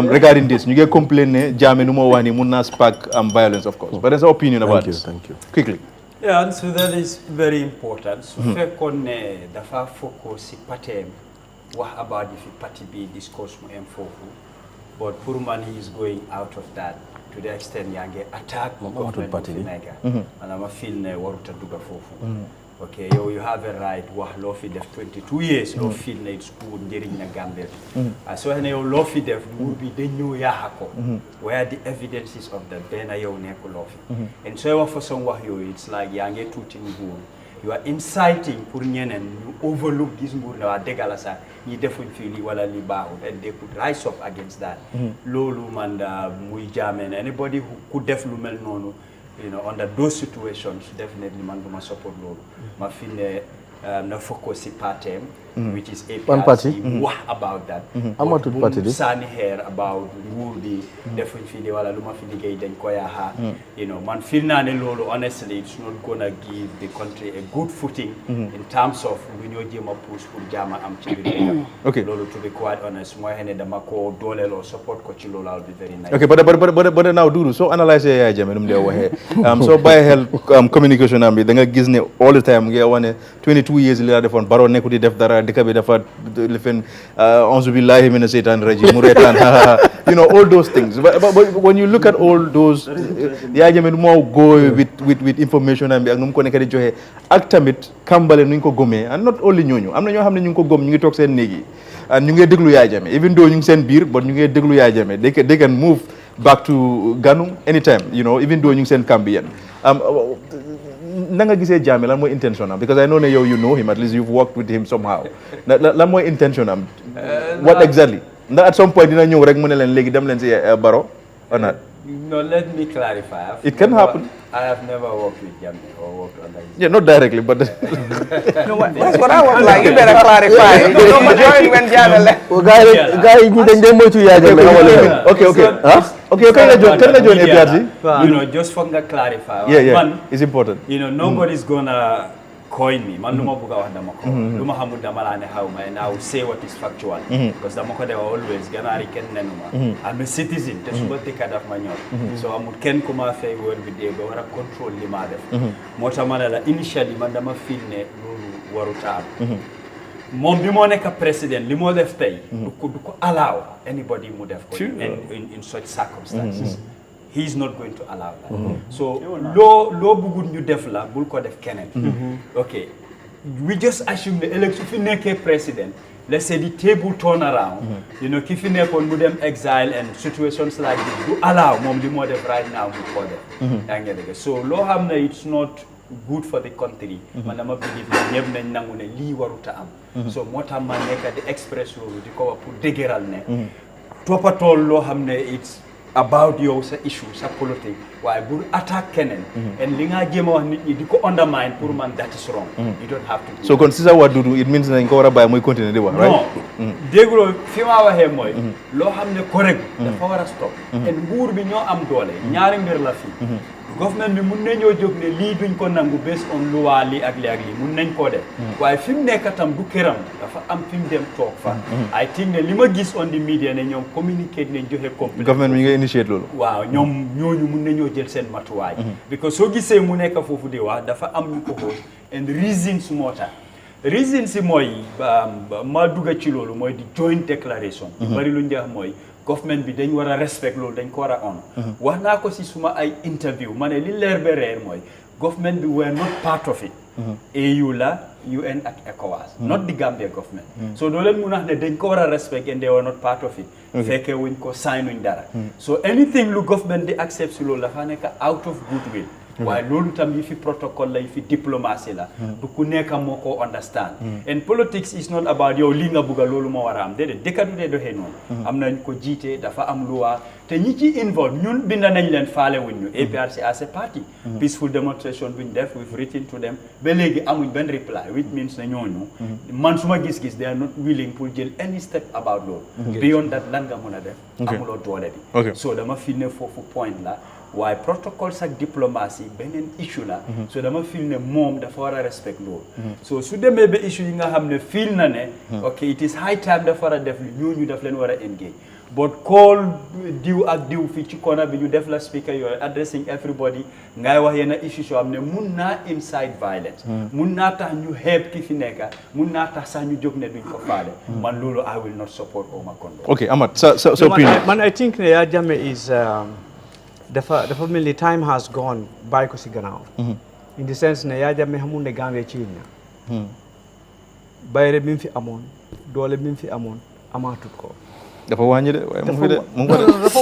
A: regarding this. ñu ngi complain ne Jammeh nu moo wax ni mun naa spark violence of course. But there's an opinion about this.
J: Thank you.
A: Quickly.
H: Yeah, so that is very important. So fekkoon ne dafa focus si pateem wax about if party bi discourse mu am foofu but pour man he is going out of that to the extent yaa ngi attack government bu fi nekk maanaam ma feel ne warut a dugga foofu ok yow you have a right wax loo fi def 22 years loo feel ne it's good njëriñ na Gambia bi soo ne yow loo fi def nguur bi dañ ñëw yaaxa ko where the evidences of that benn yow nekk loo fi and sooy wax façon wax yooyu it's like yaa ngi tuuti nguur you are inciting pour ñeneen ñu overlook gis nguur ne waa dëgg la sax ñi defuñ fii lii wala li baaxul and they could rise up against that loolu man muy Jammeh ne anybody who could def lu mel noonu you know under those situations definitely man duma support loolu ma fi ne na focus si partem which is APRC wax about that
J: amatul parti bi
H: sànni xeer about nguur bi defuñ fi li wala lu ma fi liggéey dañ ko yaaxa you know man feel naa ne loolu honestly it's not gonna give the country a good footing in terms of lu ñoo jéem a push pour jaama am ci biir
A: okay
H: loolu to be quite honest mooy xëy ne dama ko dooleel support ko ci loolu I'll be very nice.
A: Okay, but now Dudu so analyse Yaya Jammeh nu mu dee waxee so bàyyi xel communication am bi da nga gis ne all the time nga wane 22 years li la defoon Barrow nekku di def dara dëkk bi dafa lifen auzu billahi mina seytaani rajim mu reetaan you know all those things but when you look at all those Yaya Jammeh nu moo go with information am bi ak nu mu ko nekk di joxe ak tamit kambale nu ñu ko gomee and not only ñooñu am na ñoo xam ne ñu ngi ko gom ñu ngi toog seen néeg yi and ñu ngi déglu Yaya Jammeh even though ñu ngi seen biir but ñu ngi déglu Yaya Jammeh they can move back to Ganum anytime you know even though ñu ngi seen camp bi yéen na nga gisee Jammeh lan mooy intention am because I know ne yow you know him at least you've worked with him somehow lan mooy intention am what exactly ndax at some point dina ñëw rek mu ne leen léegi dem leen si Barrow or not?
H: No, let me clarify.
A: It can happen.
H: I have never worked with Gambia or worked under his.
A: Yeah, not directly, but
G: No, that's what I was like. You better clarify. No, join when Jada left.
J: Guy, you then demo to Yaya Jammeh.
A: Okay. Huh? Okay, can I join APRC?
H: You know, just for the clarify.
A: Yeah.
H: One,
A: It's important.
H: you know, nobody's gonna coin me. Man, numa buga wanda mako. Numa hamu damala ne how and I will say what is factual. Because the mako they were always gonna reckon nenuma. I'm a citizen. That's what they can have my So I'm ken kuma fay word with they go control the matter. Mota manala initially man dama feel ne waruta. Mom bi mo nek president li mo def tay du ko allow anybody mu def ko in such circumstances. He's not going to allow that. So, law bugut ñu def la bul ko def kenen. Okay. We just assume the election fi nekké president. Let's say the table turn around. You know, ki fi nekkon mu dem exile and situations like this do allow mom li mo def right now mu ko def. So, law xamna it's not good for the country. Man dama believe ñepp nañ nangu ne li waruta am. So, motam man nekk di express lolu di ko wax pour dégéral ne. Topatol lo xamne it's about your issue, sa politique. Why bur attack kenen and li nga jema wax nit ñi diko undermine pour man that is wrong. You don't have to.
A: So consider what do it means nañ ko wara bay moy continuer di wax, right?
H: No. Deglo fi ma waxe moy lo xamne correct dafa wara stop. And nguur bi ñoo am doole ñaari mbir la fi. Government bi mun nañoo jóg ne lii duñ ko nangu based on loi li ak li mun nañ koo def waaye fi mu nekk tam du këram dafa am fi mu dem toog fa I think ne li ma gis on the media ne ñoom communicate nañ joxe complete
A: government mi nga initiate loolu
H: waaw ñoom ñooñu mun nañoo jël seen matuwaay because soo gisee mu nekk foofu di wax dafa am ñu ko xool and reasons moo tax reasons si mooy ma dugga ci loolu mooy di joint declaration bari lu njax mooy government bi dañ war a respect loolu dañ ko war a on wax naa ko si suma ay interview ma ne li leer ba reer mooy government bi were not part of it AU la UN ak ECOWAS not the Gambia government so doo leen mun a wax ne dañ ko war a respect and they were not part of it fekkee wuñ ko sign wuñ dara so anything lu government di accept si loolu dafa nekk out of goodwill waaye loolu tam yi fi protocole la yi fi diplomatie la du ku nekk moo ko understand and politics is not about yow lii nga bugga loolu moo war a am déedéet dëkka du dee doxee noonu am nañ ko jiite dafa am loi te ñi ci involve ñun binda nañ leen faale wuñ ñu APRC as a party peaceful demonstration buñ def we've written to them ba léegi amuñ benn reply which means ne ñooñu man suma gis-gis they are not willing pour jël any step about loolu beyond that lan nga mën a def amuloo doole bi so dama fi ne foofu point la waaye protocoles ak diplomatie beneen issue la so dama feel ne moom dafa war a respect loolu so su demee ba issue yi nga xam ne feel na ne ok it is high time dafa war a def li ñooñu daf leen war a engage but call diw ak diw fii ci corner bi ñu def la speaker yooyu addressing everybody ngay wax yenn issues yoo xam ne mun naa incite violence mun naa tax ñu xeeb ki fi nekka mun naa tax sax ñu jóg ne duñ ko faale man loolu I will not support Oma Kondo
A: ok Amat sa opinion
I: man I think ne Yaya Jammeh is dafa mel ni time has gone bàyyi ko si gannaaw in the sense ne Yaya Jammeh xamul ne Gambia ci na bayre bi mu fi amoon doole bi mu fi amoon amaatut ko
A: dafa wàññi de waaye mu fi de mu ngi
I: dafa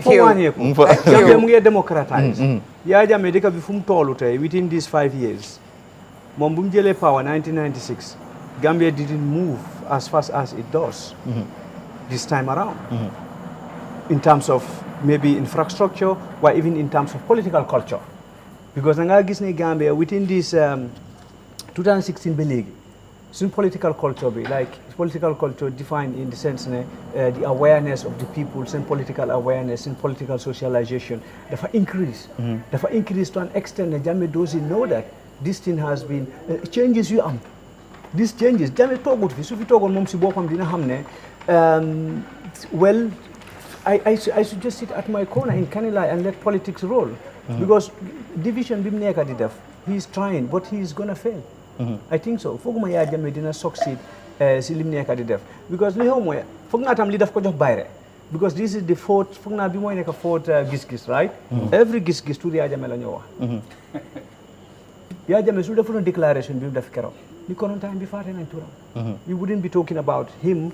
I: wàññeeku Gambia mu ngi démocratise Yaya Jammeh dëkk bi fu mu toolu tey within these 5 years moom bu mu jëlee power 1996 Gambia didn't move as fast as it does this time around in terms of maybe infrastructure or even in terms of political culture because nga gis ne Gambia within this 2016 ba léegi suñ political culture be like political culture defined in the sense the awareness of the people, some political awareness, and political socialization, dafa increase to an extent that Jammeh doesn't know that this thing has been changes you am. These changes, Jammeh togut fi su fi togon mom si bopam dina xamne well I should just sit at my corner in Kanilai and let politics roll because division bim neka di def he is trying but he is going to fail. I think so. Foguma Yaya Jammeh dina succeed si lim nekk di def because li xew mooy foog naa tam li daf ko jox bayre because this is the fourth foog naa bi mooy nekk fourth gis-gis right every gis-gis tuuti Yaya Jammeh la ñoo wax Yaya Jammeh su defoon déclaration bi mu def keroog ni konoon time bi faate nañ turam we wouldn't be talking about him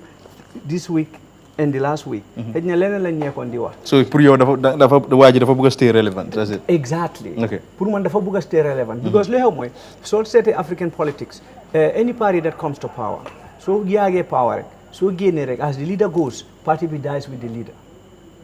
I: this week and the last week xëy na leneen lañ nekkoon di wax
A: so pour yow dafa waa ji dafa bëgg a stay relevant that's it
I: exactly pour man dafa bëgg a stay relevant because li xew mooy soo seetee African politics any party that comes to power so yaagee power rek soo génnee rek as the leader goes party bi dies with the leader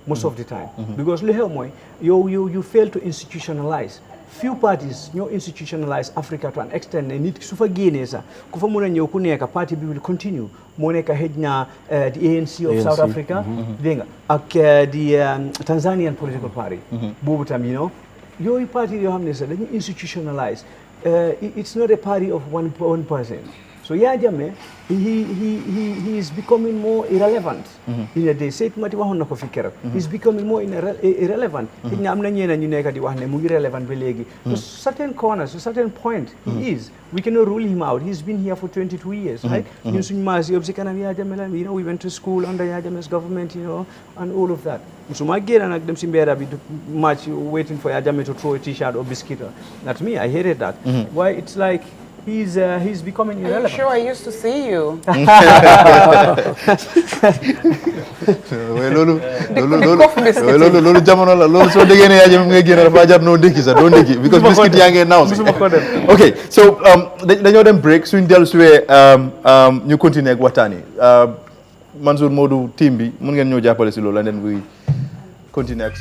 I: most of the time because li xew mooy you fail to institutionalize few parties ñoo institutionalize Africa to an extent ne nit su fa génnee sax ku fa mën a ñëw ku nekk parti bi will continue moo nekk xëj na the ANC of South Africa dégg nga ak the Tanzanian political party boobu tam you know yooyu parti yoo xam ne sax dañu institutionalize it's not a party of one person so Yaya Jammeh he is becoming more irrelevant in a day Seyd Mati waxoon na ko fi keroog he is becoming more irrelevant xëy na am na ñeneen ñu nekk di wax ne mu ngi relevant ba léegi to certain corners to certain point he is we cannot rule him out he's been here for 22 years right ñun suñu maas yëpp si kanam Yaya Jammeh la you know we went to school under Yaya Jammeh's government you know and all of that musuma génn nag dem si mbedda bi match waiting for Yaya Jammeh to throw a t-shirt or biscuit not me I hated that why it's like he's becoming irrelevant.
G: I'm sure I used to see you.
A: loolu jamono la loolu soo déggee ne Yaya Jammeh ngay génn dafa jar noo ndékki sax doo ndékki because biscuit yaa ngee naaw si ok so dañoo dem break suñ dellu suwee ñu continuer ak waxtaan yi Mansour Modou team bi mun ngeen ñëw jàppale si loolu and then we continue ak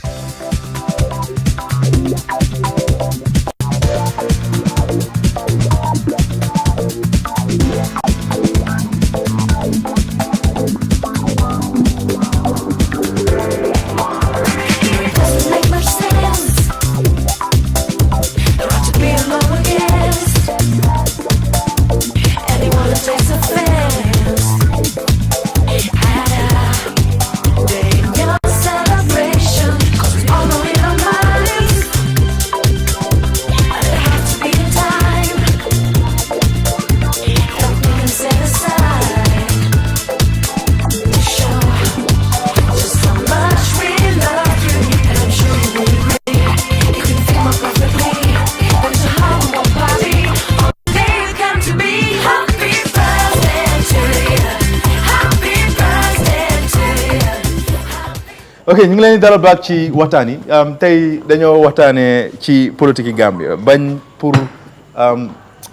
A: ok ñu ngi leen di dalal back ci waxtaan yi tey dañoo waxtaanee ci politique Gambia bañ pour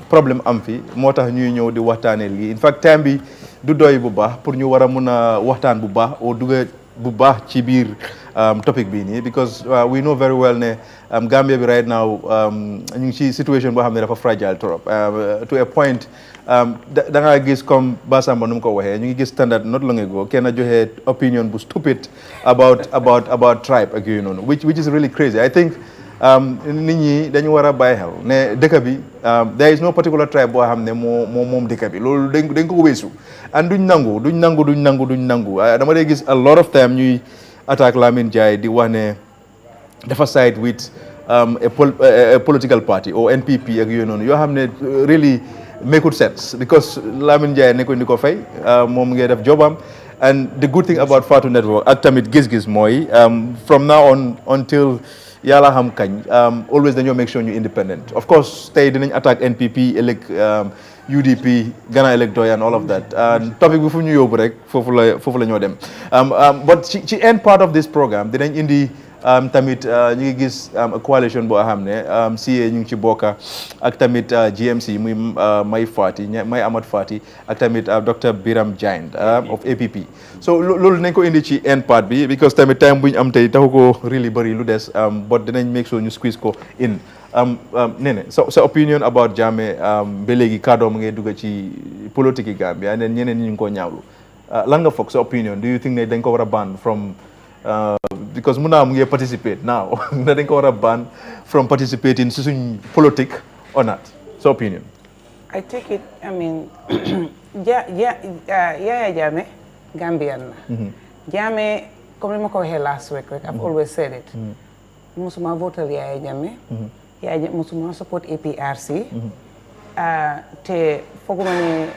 A: problème am fi moo tax ñuy ñëw di waxtaanee lii in fact time bi du doy bu baax pour ñu war a mun a waxtaan bu baax oo dugga bu baax ci biir topic bii nii because we know very well ne Gambia bi right now ñu ngi ci situation boo xam ne dafa fragile trop to a point da ngaa gis comme Basamba nu mu ko waxee ñu ngi gis standard not long ago kenn joxe opinion bu stupid about tribe ak yooyu noonu which is really crazy I think nit ñi dañu war a bàyyi xel ne dëkk bi there is no particular tribe boo xam ne moom dëkk bi loolu dañ ko weesu and duñ nangu dama dee gis a lot of time ñuy attaque Lamin Jaay di wax ne dafa side with a political party or NPP ak yooyu noonu yoo xam ne really make sense because Lamin Jaay nekkoon di ko fay moom ngay def jobam and the good thing about Fatu Network ak tamit gis-gis mooy from now on until yàlla xam kañ always dañoo make sure ñu independent of course tey dinañ attaque NPP ëllëg UDP Ghana electoral and all of that topic bi fu ñu yóbbu rek foofu la ñoo dem but ci end part of this programme dinañ indi tamit ñu ngi gis coalition boo xam ne CA ñu ngi ci bokka ak tamit GMC muy May Amat Fati ak tamit Dr Biram Jain of APP so loolu nañ ko indi ci end part bi because tamit time bu ñu am tey taxu ko really bëri lu des but dinañ make sure ñu squeeze ko in Nene sa opinion about Jammeh ba léegi kàddoom ngay dugg ci politique yi Gambia and then ñeneen ñi ñu ngi ko ñaawlu lan nga foog sa opinion do you think ne dañ ko war a ban from because mu naa mu ngi participate now ne dañ ko war a ban from participating si suñ politique or not sa opinion
G: I take it I mean Yaya Jammeh Gambian la Jammeh comme ni ma ko waxee last week rek I've always said it musuma votal Yaya Jammeh musuma support APRC te fooguma ne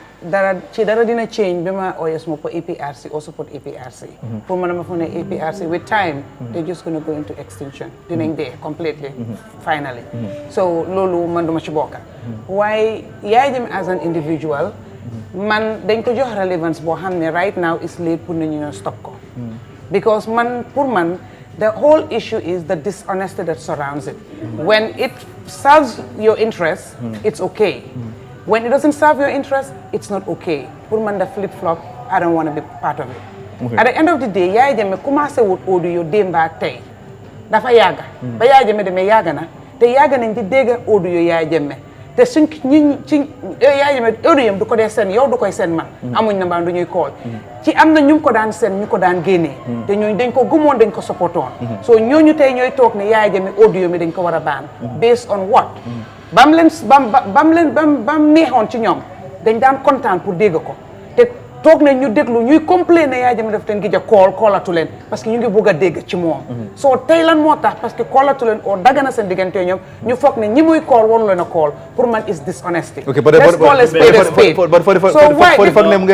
G: dara dina change ba ma ooyee suma pour APRC or support APRC pour man dama foog ne APRC with time they're just going to go into extinction dinañ dee completely finally so loolu man duma ci bokka waaye Yaya Jammeh as an individual man dañ ko jox relevance boo xam ne right now is late pour nañu ñoo stop ko because pour man the whole issue is the dishonesty that surrounds it. When it serves your interest, it's okay. When it doesn't serve your interest, it's not okay. Pour man the flip-flop, I don't want to be part of it. Okay. At the end of the day, Yaya Jammeh commencé wut audio démba tey dafa yàgga ba Yaya Jammeh demee yàgga na te yàgg nañ di dégg audio Yaya Jammeh te suñ ñi ci Yaya Jammeh audio yam du ko dee seen yow du koy seen man amuñ na mbaa du ñuy call ci am na ñu ko daan seen ñu ko daan génnee te ñooñu dañ ko gëmoon dañ ko supportoon so ñooñu tey ñooy toog ne Yaya Jammeh audio mi dañ ko war a baan based on what bam neexoon ci ñoom dañ daan kontaan pour dégg ko te toog nañ ñu déglu ñuy complain ne Yaya Jammeh daf leen gi ja koolatu leen parce que ñu ngi bugg a dégg ci moom soo tey lan moo tax parce que koolatu leen oo dagana seen diggante ñoom ñu foog ne ñi muy kool waru leen a kool pour man is dishonesty let's call a spade a spade
A: for the fact ne mu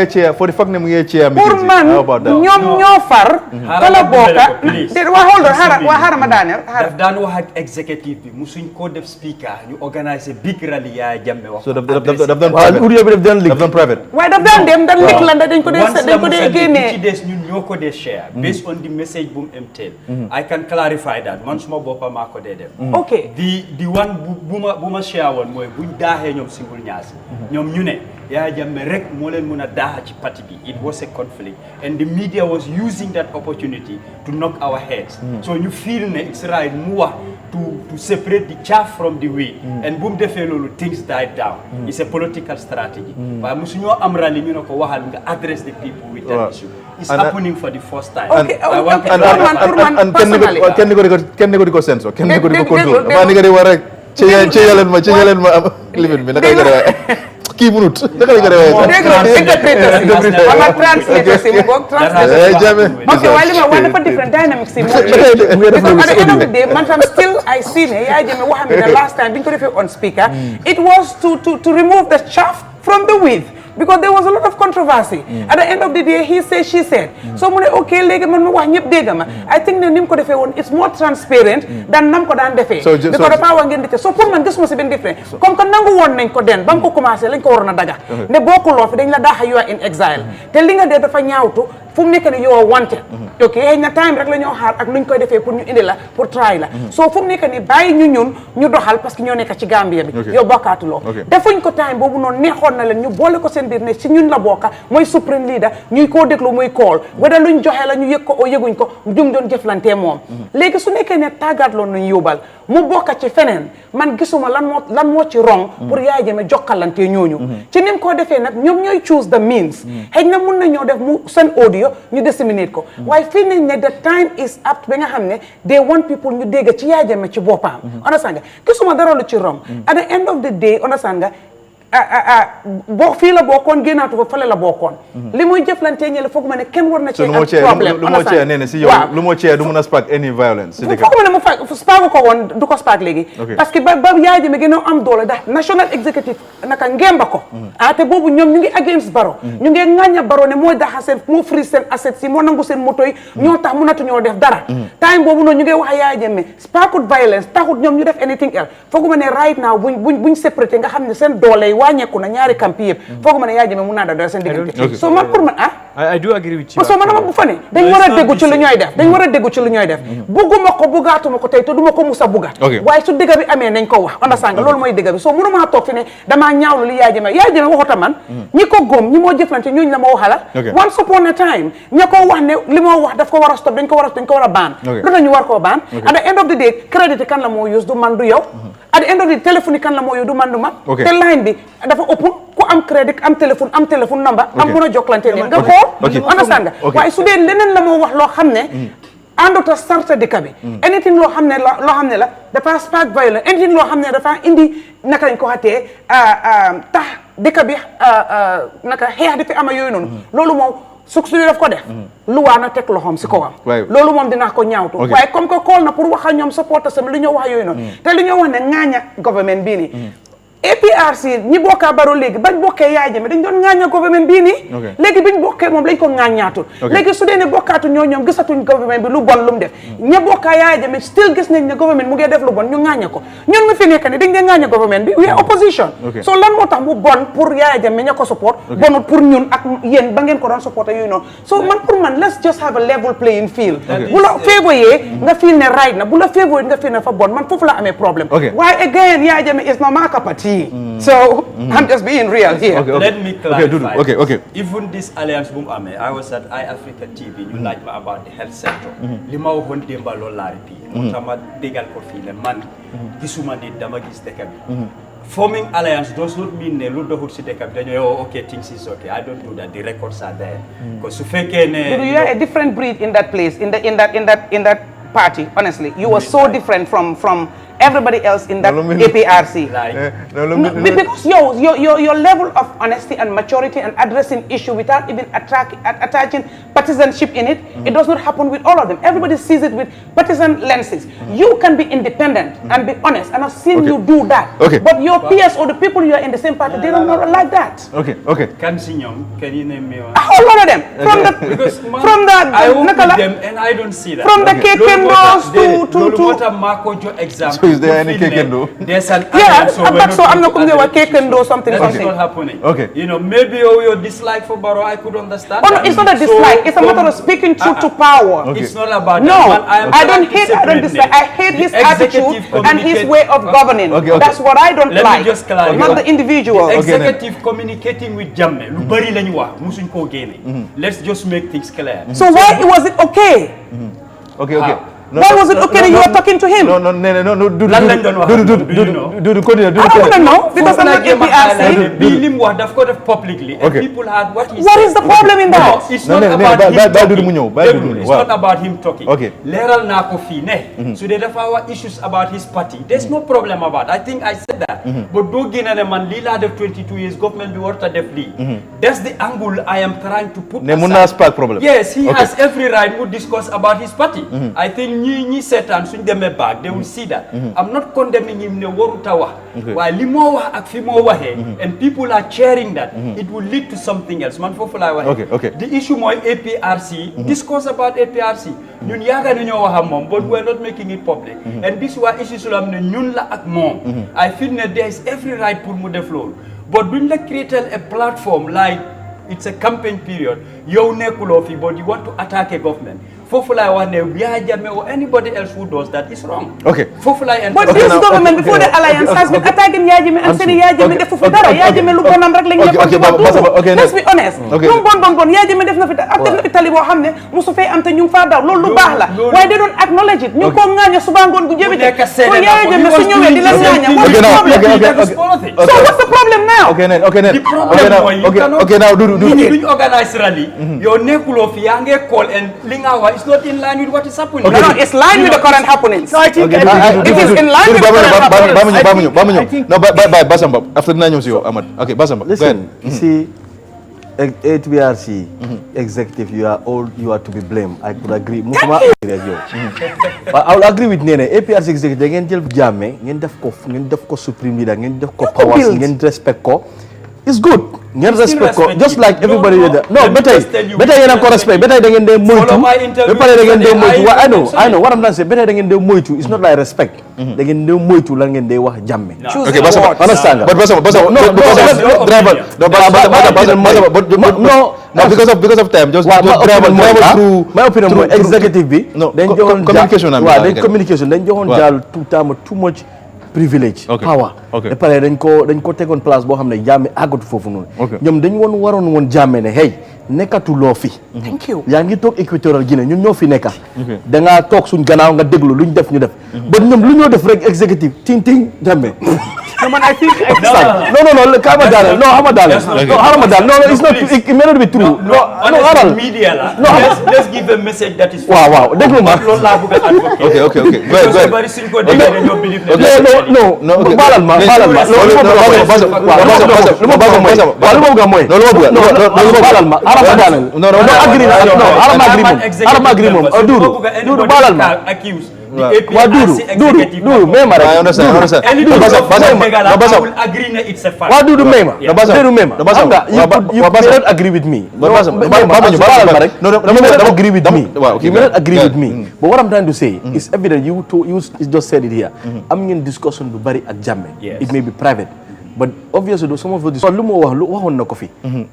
A: ngay ceeya
G: pour man ñoom ñoo far kala bokka waa hold on xaaral ma daaneel
H: daf daan wax ak executive bi musuñ koo def speaker ñu organiser big rally Yaya Jammeh wax
A: so daf daan private
G: waaye daf daan dem dan lik la dañ ko dee génnee
H: ci des ñun ñoo ko dee share based on the message bu mu entail I can clarify that man suma boppa maa ko dee def
G: ok
H: di one bu ma share woon mooy buñ daaxee ñoom Single Niasse ñoom ñu ne Yaya Jammeh rek moo leen mun a daaxa ci parti bi it was a conflict and the media was using that opportunity to knock our heads so ñu feel ne it's right mu wax to separate the chaff from the wheat and bu mu defee loolu things died down it's a political strategy waaye musu ñoo am rally ñu ne ko waxal nga address the people with that issue it's happening for the first time
A: kenn ko di ko senso kenn ko di ko control maa ni nga di war rek ci yaleen ma am limite bi naka nga di kii munut naka nga di
G: ama translator si mu bokk translator ok waaye li ma wax dafa different dynamics si because at the end of the day man tam still I see ne Yaya Jammeh waxam ne the last time bi ñu ko defee on speaker it was to remove the chaff from the wheat because there was a lot of controversy at the end of the day he said she said so mu ne ok léegi man ma wax ñëpp dégg ma I think ne ni mu ko defee woon it's more transparent than nam ko daan defee because dafa wax ngeen di so pour man gis ma si benn different comme que nangu woon nañ ko den ba mu ko commencé lañ ko waroon a daga ne bokkuloo fi dañ la daaxa you are in exile te li nga dee dafa ñaawtu fu mu nekk ne you are wanted ok xëy na time rek la ñoo xaar ak nuñ koy defee pour ñu indi la pour try la so fu mu nekk ni bàyyi ñu doxal parce que ñoo nekk ci Gambia bi yow bokkaatuloo defuñ ko time boobu noonu neexoon na leen ñu boole ko seen biir ne ci ñun la bokka mooy supreme leader ñuy koo déglu muy call wala luñ joxe la ñu yëg ko o yëguñ ko jum doon jëflantee moom léegi su nekkee ne tàggat loon nañ yóbbal mu bokka ci feneen man gisuma lan moo ci wrong pour Yaya Jammeh jokkalantee ñooñu ci nim ko defee nag ñoom ñooy choose the means xëy na mun na ñoo def mu seen audio ñu disséminate ko waaye fii nañ ne the time is up ba nga xam ne they want people ñu dégg ci Yaya Jammeh ci boppam understand nga gisuma dara lu ci wrong at the end of the day understand nga boo fii la bokkoon génnaatu fa fële la bokkoon li muy jëflantee ñële foog ma ne kenn war na ci am problème
A: lu moo cee nee na si yow lu moo cee du mun a spark any violence
G: foog ma ne mu spark ko woon du ko spark léegi parce que ba Yaya Jammeh gën a am doole ndax national executive naka ngemba ko te boobu ñoom ñu ngi against Barrow ñu ngi ŋàñña Barrow ne mooy daxa seen moo free seen assets yi moo nangu seen moto yi ñoo tax mënatu ñoo def dara time boobu noonu ñu ngi wax Yaya Jammeh sparkut violence taxut ñoom ñu def anything else foog ma ne right now buñ séparé nga xam ne seen doole wàññeeku na ñaari camp yëpp foog ma ne Yaya Jammeh mun naa dara seen diggante so man pour man
I: I do agree with you
G: so man dama bu fa ne dañ war a déggu ci lu ñooy def bugguma ko buggaatuma ko tey te duma ko musa bugga waaye su dëgg bi amee nañ ko wax understand nga loolu mooy dëgg bi so mënumaa toog fi ne damaa ñaawlu li Yaya Jammeh waxuta man ñi ko góom ñi moo jëflante ñooñu la ma waxala once upon a time ña ko wax ne li moo wax daf ko war a stop dañ ko war a baan lu tax ñu war koo baan at the end of the day crédit kan la moo use du man du yow at the end of the day téléphone kan la moo use du man du man te line bi dafa open ku am crédit am téléphone number am mën a jokkalante nit nga xool understand nga waaye su dee leneen la moo wax loo xam ne ànduta sarta dëkk bi anything loo xam ne la dafa spark violence anything loo xam ne dafa indi naka lañ ko xatee tax dëkk bi naka xeex di fi ama yooyu noonu loolu moom su def ko def luwaa na teg loxoom si kawam loolu moom dinaa ko ñaawtu waaye comme que call na pour wax ak ñoom supporter sam li ñoo wax yooyu noonu te li ñoo wax ne ŋaaña government bii nii APRC ñi bokkaa Barrow léegi bañ bokkee Yaya Jammeh dañ doon ŋaaña gouvernement bii nii léegi biñ bokkee moom lañ ko ŋaañaatul léegi su dee ne bokkaatu ñoom gisatuñ gouvernement bi lu bon lu mu def ña bokkaa Yaya Jammeh still gis nañ ne gouvernement mu ngi def lu bon ñu ŋaaña ko ñun nga fi nekk ni dañ dee ŋaaña gouvernement bi we are opposition so lan moo tax mu bon pour Yaya Jammeh ña ko support bonut pour ñun ak yéen ba ngeen ko doon support yooyu noonu so man pour man let's just have a level playing field bu la févoyee nga feel ne right na bu la févoyee nga feel ne fa bon man foofu la amee problème waaye again Yaya Jammeh is not my cup of tea be. So I'm just being real here.
H: Let me clarify.
A: Okay.
H: Even this alliance boom ame, I was at iAfrica TV. You like about the health sector. Lima won demba lo la repeat. Motama degal ko fi le man. Gisuma nit dama gis dekabi. Forming alliance does not mean ne lu doxul si dekabi dañu okay things is okay. I don't do that. The records are there. Because su fekke ne
G: You are a different breed in that place, in that party. Honestly, you were so different from everybody else in that APRC. Because your level of honesty and maturity and addressing issue without even attaching partisanship in it, it does not happen with all of them. Everybody sees it with partisan lenses. You can be independent and be honest, and I've seen you do that. But your peers or the people you are in the same party, they don't know like that.
H: Can you name me one?
G: A whole lot of them. From the
H: I work with them and I don't see that.
G: From the Kekendos to
H: Marco example.
A: So is there any Kekendo?
H: There's an
G: so I'm not going to Kekendo something.
H: That is not happening. You know, maybe your dislike for Barrow, I could understand.
G: Oh no, it's not a dislike. It's a matter of speaking truth to power.
H: It's not about
G: no.
H: that.
G: I don't dislike. I hate his attitude and his way of governing. That's what I don't like.
H: Let me just clarify.
G: Not the individual.
H: The executive communicating with Jammeh. Lu bari lañu wax musuñ ko génné. Let's just make things clear.
G: So why was it okay?
A: Okay.
G: Why was it okay that you were talking to him?
A: No. Do I
G: don't know because I'm not APRC.
H: Bilim wax daf ko def publicly and people had what he said.
G: What is the problem in that?
H: It's not about him talking. It's not about him talking. Leral na ko fi ne. So they have our issues about his party. There's no problem about. I think I said that. But do gina ne man lila def 22 years government be warta def li. That's the angle I am trying to put aside.
A: Problem.
H: Yes, he has every right to discuss about his party. I think ñi seetaan suñ demee back they will see that. I'm not condemning him ne waruta wax waaye li moo wax ak fi moo waxee and people are cheering that it will lead to something else man foofu laay waxee the issue mooy APRC discuss about APRC ñun yaaga nañoo wax ak moom but we're not making it public and this waa issue su la am ne ñun la ak moom I feel ne there is every right pour mu def loolu but duñ la createl a platform like it's a campaign period yow nekkuloo fi but you want to attack a government Fofulai one or anybody else who does that is wrong. Fofulai and
G: but this government before the alliance has been attacking Yajime and saying Yajime def fi dara Yajime lu bonam rek lañ let's be honest lu bon Yajime def na fi tali bo xamne musu fay am te ñu fa daw loolu lu baax la why they don't acknowledge it ñu ko ngaña suba ngon bu jëbite ko Yajime su ñëwé di la ngaña so what's the problem now
A: okay now do
H: duñ organize rally yo nekulo fi ya nge call and linga it's not in line with what is happening.
G: No, it's line with the current happenings. No, I think it is in line with the current happenings.
A: No, bye, Basamba. After the 9 years, Ahmad. Okay, Basamba.
J: Listen, you see, APRC executive, you are to be blamed. I could agree. But I will agree with Nene. APRC executive, they can tell Jammeh, ngeen def ko supreme leader, ngeen def ko powers, ngeen respect ko. It's good. Ngeen respect ko just like everybody there. No, better ngeen ko respect. Better da ngeen dey moytu. Better da ngeen dey moytu. I know what I'm trying to say. Better da ngeen dey moytu. It's not like respect. Da ngeen dey moytu la ngeen dey wax Jammeh.
A: Okay, Basamba. Understand? But Basamba. No, because of time. Just travel through.
J: My opinion mooy executive bi.
A: Dañ joxoon communication.
J: Dañ joxoon jaal too much privilege power et pare dañ ko tegoon place boo xam ne Jammeh àggatu foofu noonu ñoom dañ waroon woon Jammeh ne hey nekkatuloo fi
G: thank you
J: yaa ngi toog Équatorial Guinée ñun ñoo fi nekka da ngaa toog suñ gannaaw nga déglu luñ def ñu def ba ñoom lu ñoo def rek exécutif ting Jammeh
I: no man I think
J: no kama daal no it's not it may not be true
H: no media la let's give a message that is
J: waaw déglu ma
H: loolu laa bëgg a advocate
A: okay go ahead
H: bari suñ ko déggee dañoo believe
J: no baalal ma Dudu mema rek.
A: I understand.
J: Dudu mema. Xam nga you cannot agree with me. You cannot agree with me. You cannot agree with me. But what I'm trying to say is evident. You just said it here. Am ngeen discussion bu bari ak Jammeh. It may be private. But obviously some of the lu waxoon na ko fi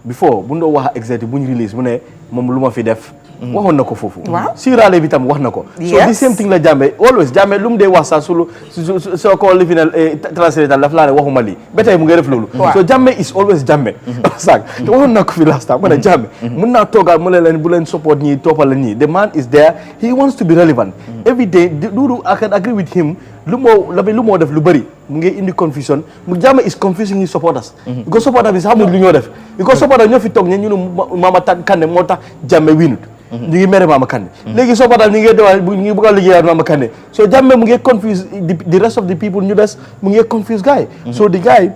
J: before bu ndoo wax executive bu ñu release mu ne moom lu ma fi def waxoon na ko foofu
G: Waaw.
J: si raale bi tam wax na ko so the
G: Yes.
J: same thing la Jammeh always Jammeh lu mu dee wax sax soo ko lifinal translator daf laa ne waxuma lii ba tey mu ngi def loolu so Jammeh is always Jammeh sax te waxoon na ko fi last time ma ne Jammeh mun naa toogaat mu ne leen bu leen support ñii toppal la ñii the man is there he wants to be relevant every day Dudu I can agree with him lu moo def lu bëri mu ngi indi confusion mu Jammeh is confusing his supporters because supporters bi sax xamul lu ñoo def because supporters ñoo fi toog ñu ne Mama Kandeh moo tax Jammeh winut ñu ngi mere Mama Kandeh léegi supporters ñu ngi dewal ñu ngi bëgg a liggéeyal Mama Kandeh so Jammeh mu ngi confuse the rest of the people ñu des mu ngi confuse guy so the guy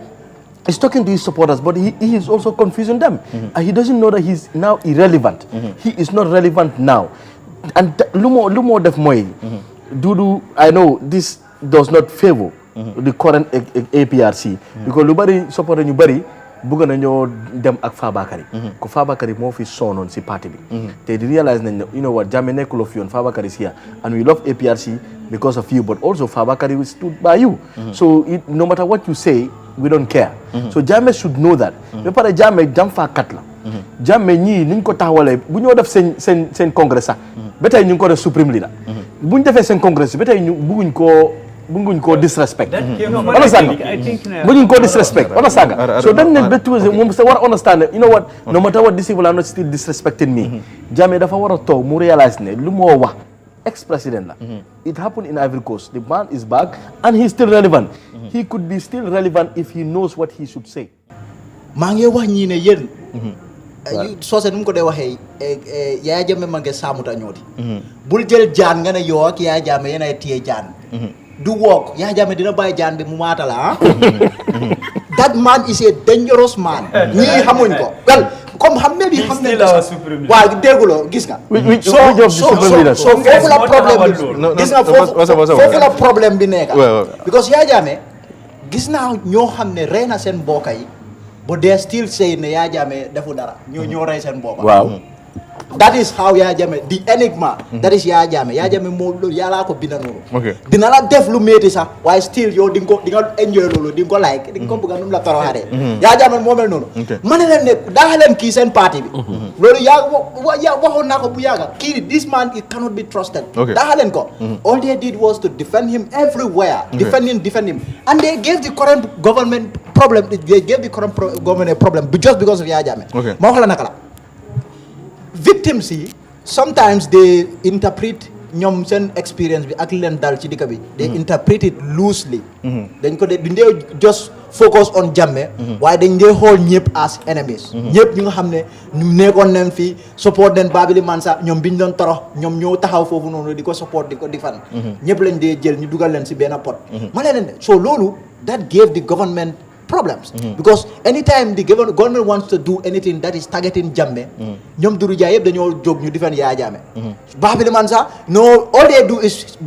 J: is talking to his supporters, but he is also confusing them. And he doesn't know that he's now irrelevant. He is not relevant now. And Lumo Def Moy, Dudu, I know this does not favor the current APRC because Lubari supporting Nubari, Buga na ñoo dem ak Fabakary ko Fabakary moo fi soonoon si parti bi te di realize nañ ne you know what Jammeh nekkuloo fi yoon Fabakary is here and we love APRC because of you but also Fabakary stood by you so no matter what you say we don't care so Jammeh should know that ba pare Jammeh jamfaakat la Jammeh ñii niñ ko taxawalee bu ñoo def seen congrès sax ba tey ñu ngi ko def supreme leader bu ñu defee seen congrès ba tey ñu bëgguñ koo disrespect wala sanga bëgguñ koo disrespect wala sanga so dañ ne ba tuuti moom sa war a understand you know what no matter what these people are not still disrespecting me Jammeh dafa war a toog mu realize ne lu moo wax ex-president la it happened in Ivory Coast the man is back and he's still relevant he could be still relevant if he knows what he should say
K: maa ngi wax ñii ne yéen soose nu mu ko dee waxee Yaya Jammeh ma nge saamuta ñooti bul jël jaan nga ne yow ak Yaya Jammeh yéen ay téye jaan du wook Yaya Jammeh dina bàyyi jaan bi mu maata la that man is a dangerous man ñii xamuñ ko well comme xam ne bi xam ne waaw dégguloo gis nga so foofu la problème bi gis nga foofu la problème bi nekk because Yaya Jammeh gis naa ñoo xam ne rey na seen mbokk yi but they are still saying ne Yaya Jammeh defu dara ñoo rey seen mbokk
J: waaw
K: that is how Yaya Jammeh the enigma that is Yaya Jammeh moo loolu yàllaa ko binda noonu dina la def lu métti sax waaye still yow di nga enjoy loolu di nga ko like di nga ko bëgg a num la toroxaaree Yaya Jammeh moo mel noonu ma ne leen ne daa leen kii seen parti bi loolu yaa waxoon naa ko bu yàgga kii this man it cannot be trusted daa leen ko all they did was to defend him everywhere defend him and they gave the current government problem a problem just because of Yaya Jammeh ma wax la naka la victims yi sometimes they interpret ñoom seen experience bi ak leen dal ci dëkk bi they interpret it loosely dañ ko duñ dee just focus on Jammeh waaye dañ dee xool ñëpp as enemies ñëpp ñu nga xam ne ñu nekkoon nañ fi support den Babili Mansa ñoom biñ doon torox ñoom ñoo taxaw foofu noonu di ko support di ko defan ñëpp lañ dee jël ñu dugal leen si benn pot ma ne leen so loolu that gave the government problems because anytime the government wants to do anything that is targeting Jammeh ñoom Doudou Dia yëpp dañoo jóg ñu defend Yaya Jammeh Babili Mansa no all they do is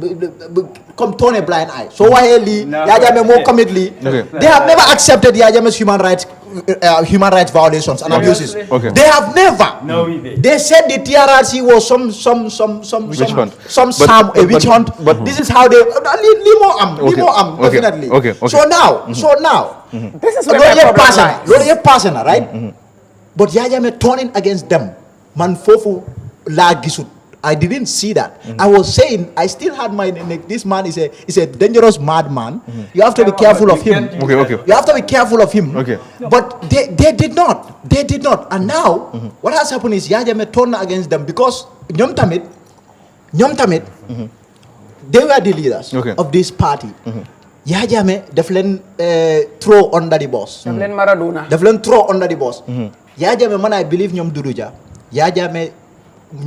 K: come turn a blind eye so waxee lii Yaya Jammeh moo commit lii they have never accepted Yaya Jammeh's human rights violations and abuses they have never they said the TRRC was some witch hunt but this is how they lii moo am definitely so now
G: this is what
K: loolu yëpp passé na right but Yaya Jammeh turning against them man foofu laa gisut I didn't see that I was saying I still had my this man is a dangerous madman you have to be careful of him you have to be careful of him but they did not and now what has happened is Yaya Jammeh turned against them because ñoom tamit they were the leaders of this party Yaya Jammeh daf leen throw under the bus
G: daf leen Maradona
K: daf leen throw under the bus Yaya Jammeh man I believe ñoom Doudou Dia Yaya Jammeh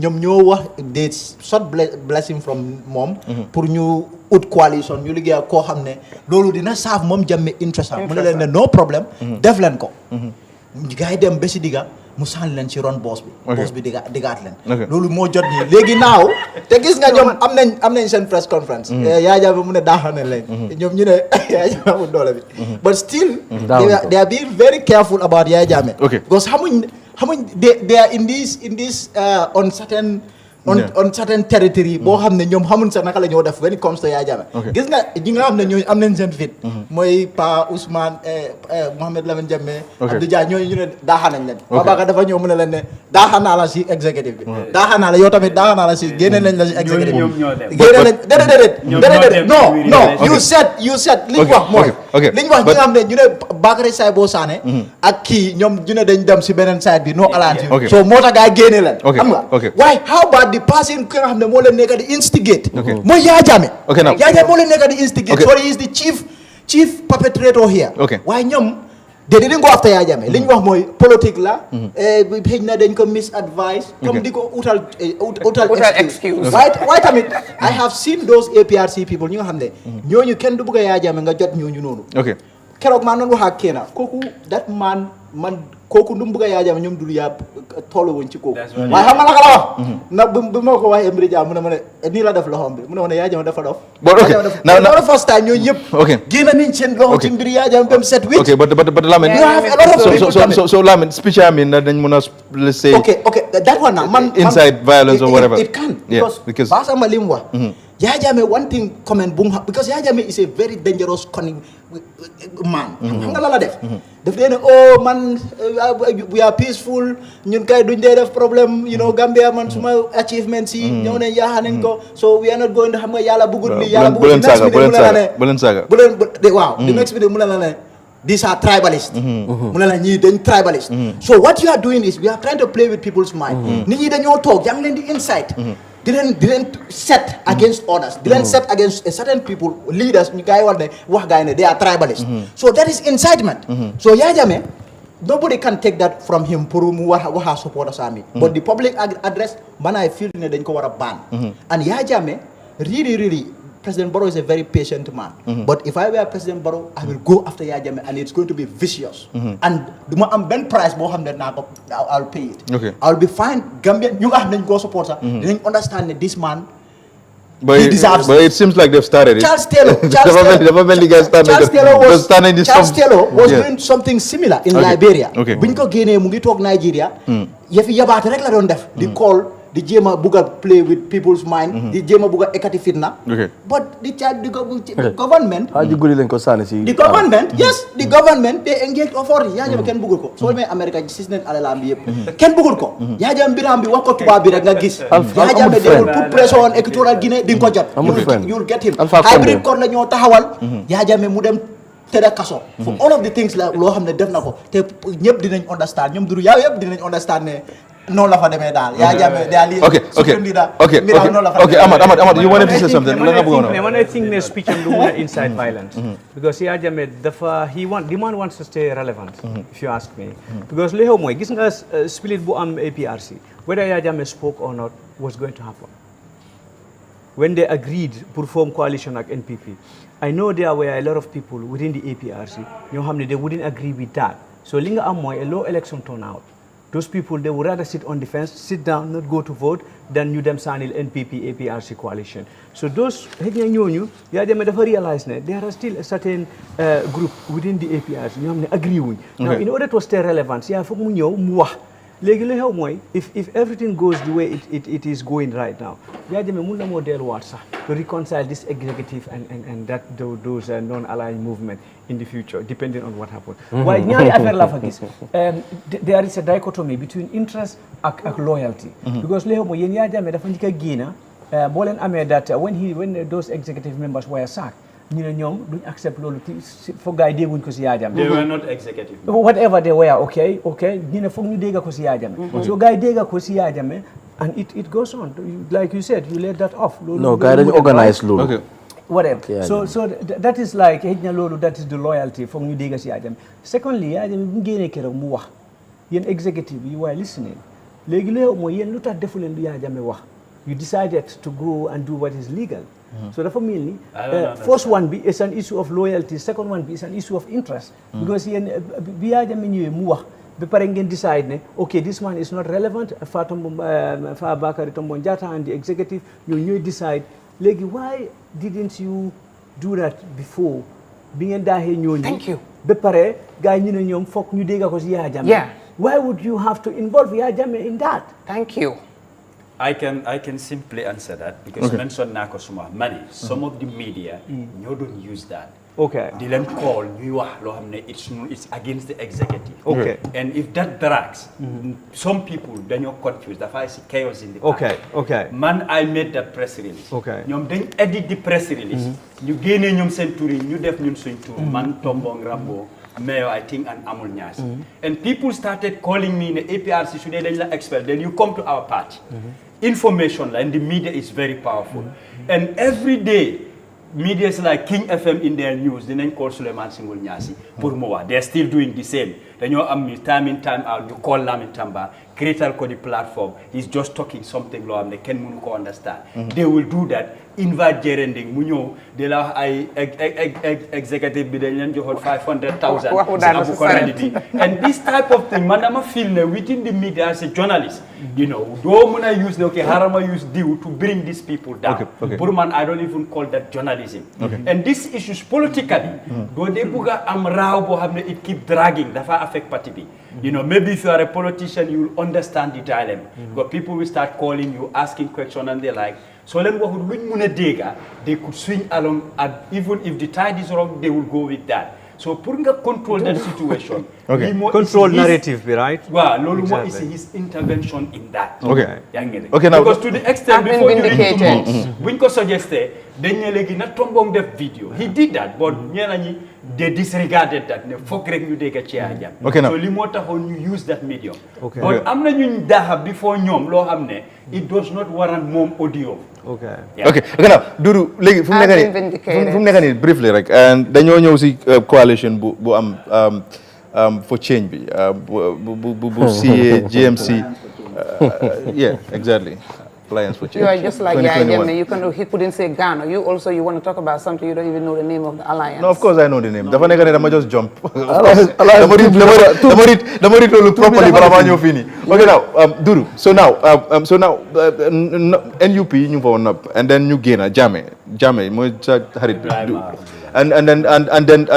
K: ñoom ñoo wax des short blessing from moom pour ñu ut coalition ñu liggéey koo xam ne loolu dina saaf moom Jammeh interest mu ne leen ne no problème def leen ko gars yi dem ba si digga mu sànni leen ci ron boss bi digaat leen loolu moo jot nii léegi naaw te gis nga ñoom am nañ seen press conference Yaya Jammeh mu ne daaxal na leen ñoom ñu ne Yaya Jammeh amul doole bi but still they are being very careful about Yaya Jammeh because xamuñ they are in this uncertain on certain territory boo xam ne ñoom xamuñ sax naka la ñoo def when it comes to Yaya Jammeh gis nga ñi nga xam ne ñooñu am nañ seen fit mooy Pa Ousmane Mohamed Lamine Jammeh Abdou Dia ñooñu ñu ne daaxa nañ leen Babaka dafa ñëw mu ne leen ne daaxa naa la si executive bi daaxa naa la yow tamit daaxa naa la si génne nañ la si executive bi génne nañ déedéet non you said liñ wax mooy liñ wax ñi nga xam ne ñu ne Bakary Saibou Sané ak kii ñoom ñu ne dañ dem si beneen side bi no alliance so moo tax gaa génne leen xam nga waaye how about the person ki nga xam ne moo leen nekk di instigate mooy Yaya Jammeh Yaya Jammeh moo leen nekk di instigate so he is the chief perpetrator here waaye ñoom they didn't go after Yaya Jammeh li ñu wax mooy politique la xëy na dañ ko misadvise comme di ko utal excuse waaye tamit I have seen those APRC people ñi nga xam ne ñooñu kenn du bëgg a Yaya Jammeh nga jot ñooñu noonu keroog maa noonu wax ak kenn kooku that man kooku nu mu bëgg a Yaya Jammeh ñoom dul yaa toolu wuñ ci kooku waaye xam nga naka la wax na bi ma ko waxee Emri Dia mu ne ma ne nii la def loxoom bi mu ne ma ne Yaya Jammeh dafa dof na first time ñooñu yëpp génn nañ seen loxo ci mbiri Yaya Jammeh bam set wicc
A: but Lamin so Lamin speech I mean dañ mën a let's say
K: okay that one now man
A: incite violence or whatever
K: it can because Basama li mu wax Yaya Jammeh one thing comment bu nga because Yaya Jammeh is a very dangerous cunning man xam nga la def daf dee ne oh man we are peaceful ñun kay duñ dee def problème you know Gambia man suma achievements yi ñëw nañ yaaxa nañ ko so we are not going to xam nga yàlla bëggul li yàlla bëggul bu leen saaga waaw the next video mu ne la ne these are tribalists mu ne la ñii dañ tribalist so what you are doing is we are trying to play with people's mind nit ñi dañoo toog yaa ngi leen di incite di leen set against others di leen set against a certain people leaders ñu gars yi wax gars yi ne they are tribalists so that is incitement so Yaya Jammeh nobody can take that from him pour mu waxa supporters ami but the public address man I feel ne dañ ko war a ban and Yaya Jammeh really President Barrow is a very patient man but if I were President Barrow I will go after Yaya Jammeh and it's going to be vicious and duma am benn price boo xam ne naa ko I'll pay it I'll be fine Gambia ñu nga xam ne dañ koo support sax dinañ understand ne this man he deserves
A: but it seems like they've started it
K: Charles Taylor was doing something similar in Liberia buñ ko génnee mu ngi toog Nigeria yëfi yabaate rek la doon def di call di jéem a bugg a play with people's mind di jéem a bugg a ekati fitna but the government the government yes the government they engage authority Yaya Jammeh kenn buggul ko soo demee America gis nañ alalam bi yëpp kenn buggul ko Yaya Jammeh mbiram bi wax ko tubaab bi rek nga gis Yaya Jammeh they will put pressure on Equatorial Guinea di nga ko jot you'll get him hybrid court la ñoo taxawal Yaya Jammeh mu dem tëdd kaso for all of the things la loo xam ne def na ko te ñëpp dinañ understand ñoom duru yëpp dinañ understand ne noonu la fa demee daal Yaya Jammeh daal
A: okay Ahmad you wanted to say something
I: man I think ne speech am du mun a incite violence because Yaya Jammeh dafa the man wants to stay relevant if you ask me because li xew mooy gis nga split bu am APRC whether Yaya Jammeh spoke or not was going to happen when they agreed to form coalition ak NPP I know there were a lot of people within the APRC ñoo xam ne they wouldn't agree with that so li nga am mooy a low election turnout those people they would rather sit on the fence sit down not go to vote than ñu dem saanil NPP APRC coalition so those xëy na ñooñu Yaya Jammeh dafa realize ne there are still a certain group within the APRC ñoo xam ne agree wuñ now in order to stay relevant yaa foog mu ñëw mu wax léegi li xew mooy if everything goes the way it is going right now Yaya Jammeh mun na moo delluwaat sax to reconcile this executive and that those non-aligned movement in the future depending on what happens waaye ñaari affaire la fa gis there is a dichotomy between interest ak loyalty because li xew mooy yéen Yaya Jammeh dafa njëkk a génn boo leen amee that when those executive members were sacked ñu ne ñoom duñ accept loolu foog gars yi dégguñ ko si Yaya Jammeh.
H: They were not executive.
I: Whatever they were, okay ñu ne foog ñu dégg ko si Yaya Jammeh. So gars yi dégg ko si Yaya Jammeh and it goes on like you said you let that off.
J: No gars yi dañu organise loolu.
I: Okay. Whatever. So that is like xëy na loolu that is the loyalty foog ñu dégg si Yaya Jammeh. Secondly Yaya Jammeh bu ñu génnee keroog mu wax yéen executive you were listening léegi loolu mooy yéen lu tax defu leen lu Yaya Jammeh wax you decided to go and do what is legal. So therefore, mainly, first one is an issue of loyalty. Second one is an issue of interest. Because Yaya Jammeh mu wax ba pare ngeen decide ne okay this man is not relevant Fa Bakary Tombong Jatta and the executive ñooy decide léegi why didn't you do that before bi ngeen daaxee ñooñu.
G: Thank you.
I: ba pare gars yi ñu ne ñoom foog ñu dégg ko si Yaya Jammeh. Why would you have to involve Yaya Jammeh in that?
G: Thank you.
H: I can simply answer that because mention naa ko suma money. Some of the media ñoo don't use that.
I: Okay.
H: Di leen call ñuy wax loo xam ne it's against the executive.
I: Okay.
H: And if that drags, some people dañoo confused dafa si chaos in the party.
I: Okay.
H: Man, I made that press release.
I: Okay.
H: ñoom dañ edit the press release. ñu génnee ñoom seen tur yi ñu def ñun suñ tur. Man Tombong Rambo. Mayor, I think, and Amul Nyas. And people started calling me in the APRC, should they expel, then you come to our party. Information, and the media is very powerful. And every day, media is like King FM in their news, they then call Suleiman Singul Nyasi, Purmoa. They're still doing the same. Then you time in, time out, you call Lamin Tamba, create a platform, he's just talking something low, and they can't understand. They will do that. Invite Gerending, Munyo, they allow executive bidden you hold 500,000 and this type of thing, man, feel within the media as a journalist, you know, don't use Harama use deal to bring these people down. Burman, I don't even call that journalism. And these issues politically, though they buga am it keep dragging, that affect party B. You know, maybe if you are a politician, you will understand the dilemma. Because people will start calling you, asking questions, and they're like, so they could swing along, and even if the tide is wrong, they will go with that. So Purunga control that situation.
I: Control narrative, right?
H: Well, Lolumo is his intervention in that.
A: Okay,
H: now, because to the extent before you read to me, Winko suggested, then you not tombong the video. He did that, but they disregarded that. Okay, so Limota how you use that medium. Okay. But I'm not using that before nyom lo hamne. It does not warrant more audio.
I: Okay.
A: Yeah. Okay. Now, Duru, from nekani briefly, like, and then you see coalition for change, CA, GMC, yeah, exactly. Alliance for Change.
G: You are just like Yaya, he couldn't say Ghana. You want to talk about something you don't even know the name of the alliance.
A: No, of course I know the name. The one I just jump. Properly, okay, now, Duru. So now, NUP you phone up, and then you gain a Jame, and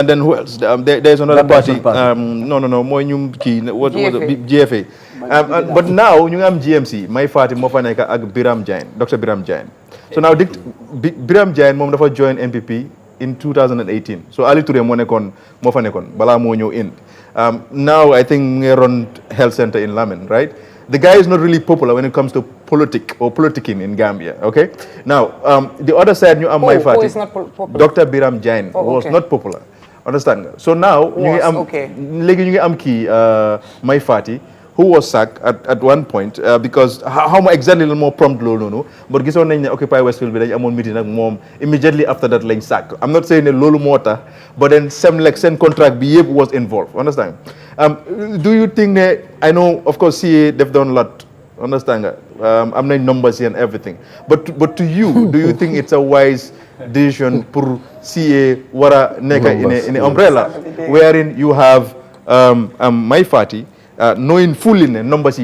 A: then who else? There's another party. No. More new key. What was it? GFA. But now you have GMC. My party Mofaneka ag Biram Jain, Dr. Biram Jain. So now Biram Jain mom dafa join NPP in 2018. So Ali Touré mo nekon Mofanekon bala mo ñew in. Now I think we run health center in Lamin, right? The guy is not really popular when it comes to politicking in Gambia, okay? Now, the other side, you have my party.
G: Who is not popular?
A: Dr. Biram Jain was not popular. Understand? So now, you have my party, who was sacked at one point because how exactly more prompt no, but gisoon nañ ne Occupy Westfield bi dañ amoon meeting ak moom immediately after that lañ sack. I'm not saying ne loolu moo tax, but then seen contract bi yëpp was involved. Understand? Do you think ne, I know of course CA they've done a lot, understand nga, am nañ numbers and everything, but to you, do you think it's a wise decision pour CA wara nekk in an umbrella wherein you have my party knowing fully the numbers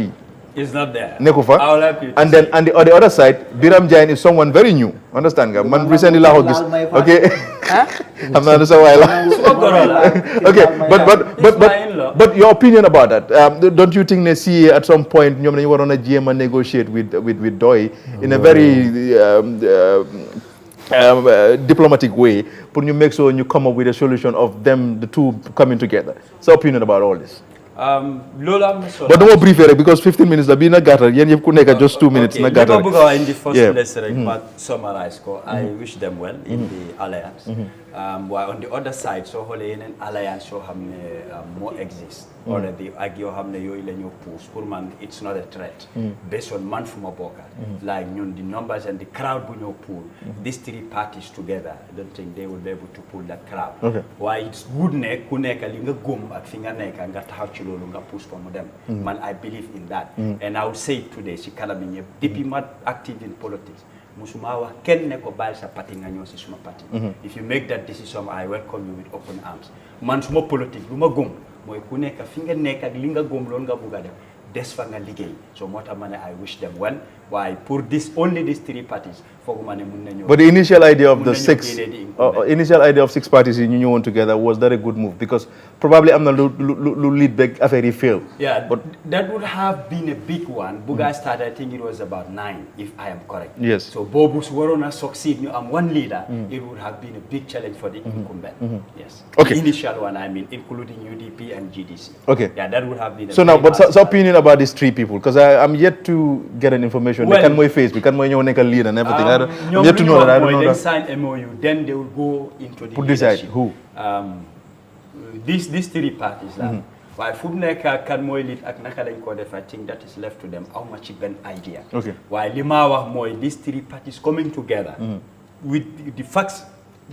H: is not there.
A: Nekufa. And then on the other side, Biram Jain is someone very new. Understand? Man recently la hogis. Okay. I'm not sure why. Okay. But your opinion about that? Don't you think the CA at some point you were on a GM and negotiate with Doi in a very diplomatic way? But you make sure you come up with a solution of them, the two coming together. So opinion about all this? But no more brief because 15 minutes have been a gatter. You could just 2 minutes.
H: In the first place, but summarize. I wish them well in the alliance. While on the other side, so holy in an alliance, so more exists. Already, agio hamne yo ile nyo push. Purman, it's not a threat. Based on man from a boka, like the numbers and the crowd bu nyo pull. These three parties together, I don't think they will be able to pull that crowd. Why it's good ne kuneka linga gum at finger neck and got how chilolunga push from them. Man, I believe in that, and I would say today, she kalabinye diplomat active in politics. Musumawa ken neko bal sa party nganyo si suma party. If you make that decision, I welcome you with open arms. Man sumo politics, luma gum. Moy ku nekk fi nga nekk ak li nga góom loolu nga bugg a def des fa nga liggéey so moo tax ma ne I wish them well waaye pour only these 3 parties fooguma ne mun nañoo.
A: But the initial idea of the 6 parties ñu ñëwoon together, was that a good move? Because probably am na lu lead back affaire yi fail.
H: Yeah, but that would have been a big one. Buga started, I think it was about 9, if I am correct.
A: Yes.
H: So Bobu Warona succeed. You am one leader. It would have been a big challenge for the incumbent. Yes.
A: Okay.
H: The initial one, I mean, including UDP and GDC.
A: Okay.
H: Yeah, that would have been.
A: So now, but so opinion about these 3 people, because I'm yet to get an information.
H: Well,
A: they can more face, we can more lead and everything. I'm yet to know that. I don't know
H: They
A: that.
H: sign MOU, then they will go into the
A: Put decide
H: leadership.
A: who.
H: These 3 parties. Why food neka can more lead ak naka lañ ko def, I think that is left to them. How much ben idea.
A: Okay.
H: Why lima wax moy these 3 parties coming together with the facts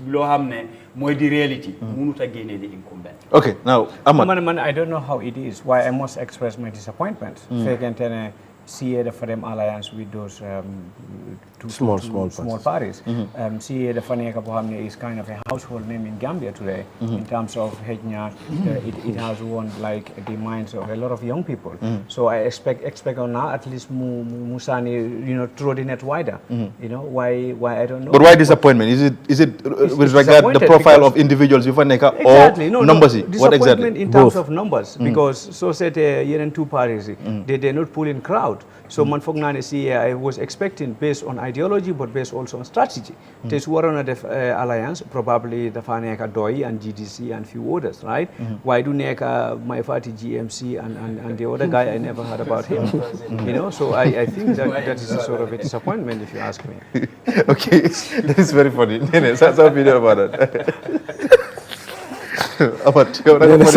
H: lo xamne moy the reality. Mënut a génné the incumbent.
A: Okay, now Ahmad.
I: Man, I don't know how it is. Why I must express my disappointment. Fekkente CA the Freedom Alliance with those two small parties. CA the Faneka Bohamne is kind of a household name in Gambia today in terms of Hejna. It has won like the minds of a lot of young people. So I expect on now at least Musani, throw the net wider. Why I don't know.
A: But why disappointment? Is it with regard the profile of individuals you Faneka
I: exactly,
A: or numbers? What exactly?
I: Disappointment in terms of numbers because so said here in 2 parties they're not pulling crowd. So man foog naa ne I was expecting based on ideology but based also on strategy. Te su waroon a def alliance probably dafa nekk Doi and GDC and few others, right? Why do nekk my party GMC and the other guy I never heard about him. So I think that is a sort of a disappointment if you ask me.
A: Okay, that is very funny. Nene, what's your opinion about that?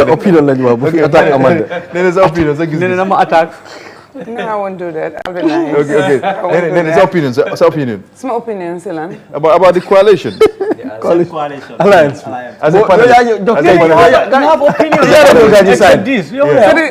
J: Opinion lañu wax bu fi attaque amande.
A: Nene sa opinion sa gis.
I: Nene na ma attaque.
G: No, I won't do that. I'll be nice.
A: Okay. Nene sa opinion.
G: It's my opinion, Silan.
A: About the coalition.
J: Coalition. Alliance.
A: As a panel.
I: Have opinion.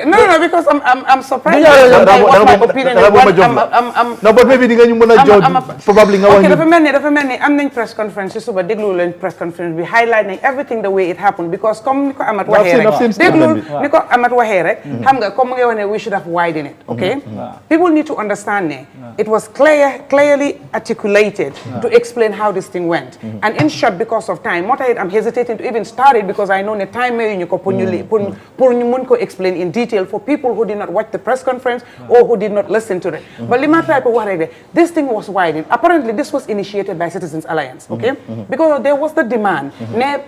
G: No, because I'm surprised by what my opinion is.
A: No, but maybe the ñu mëna jox probably nga wax.
G: Okay, dafa melni am nañ press conference suba déglu leen press conference bi highlight everything the way it happened because comme niko Amat waxé rek déglu niko Amat waxé rek xam nga comme nga wone we should have widened it, okay? People need to understand it was clearly articulated to explain how this thing went. And in short, because of time, I'm hesitating to even start it because I know the time may you explain in detail for people who did not watch the press conference or who did not listen to it. But this thing was widened. Apparently, this was initiated by Citizens Alliance, okay? Because there was the demand.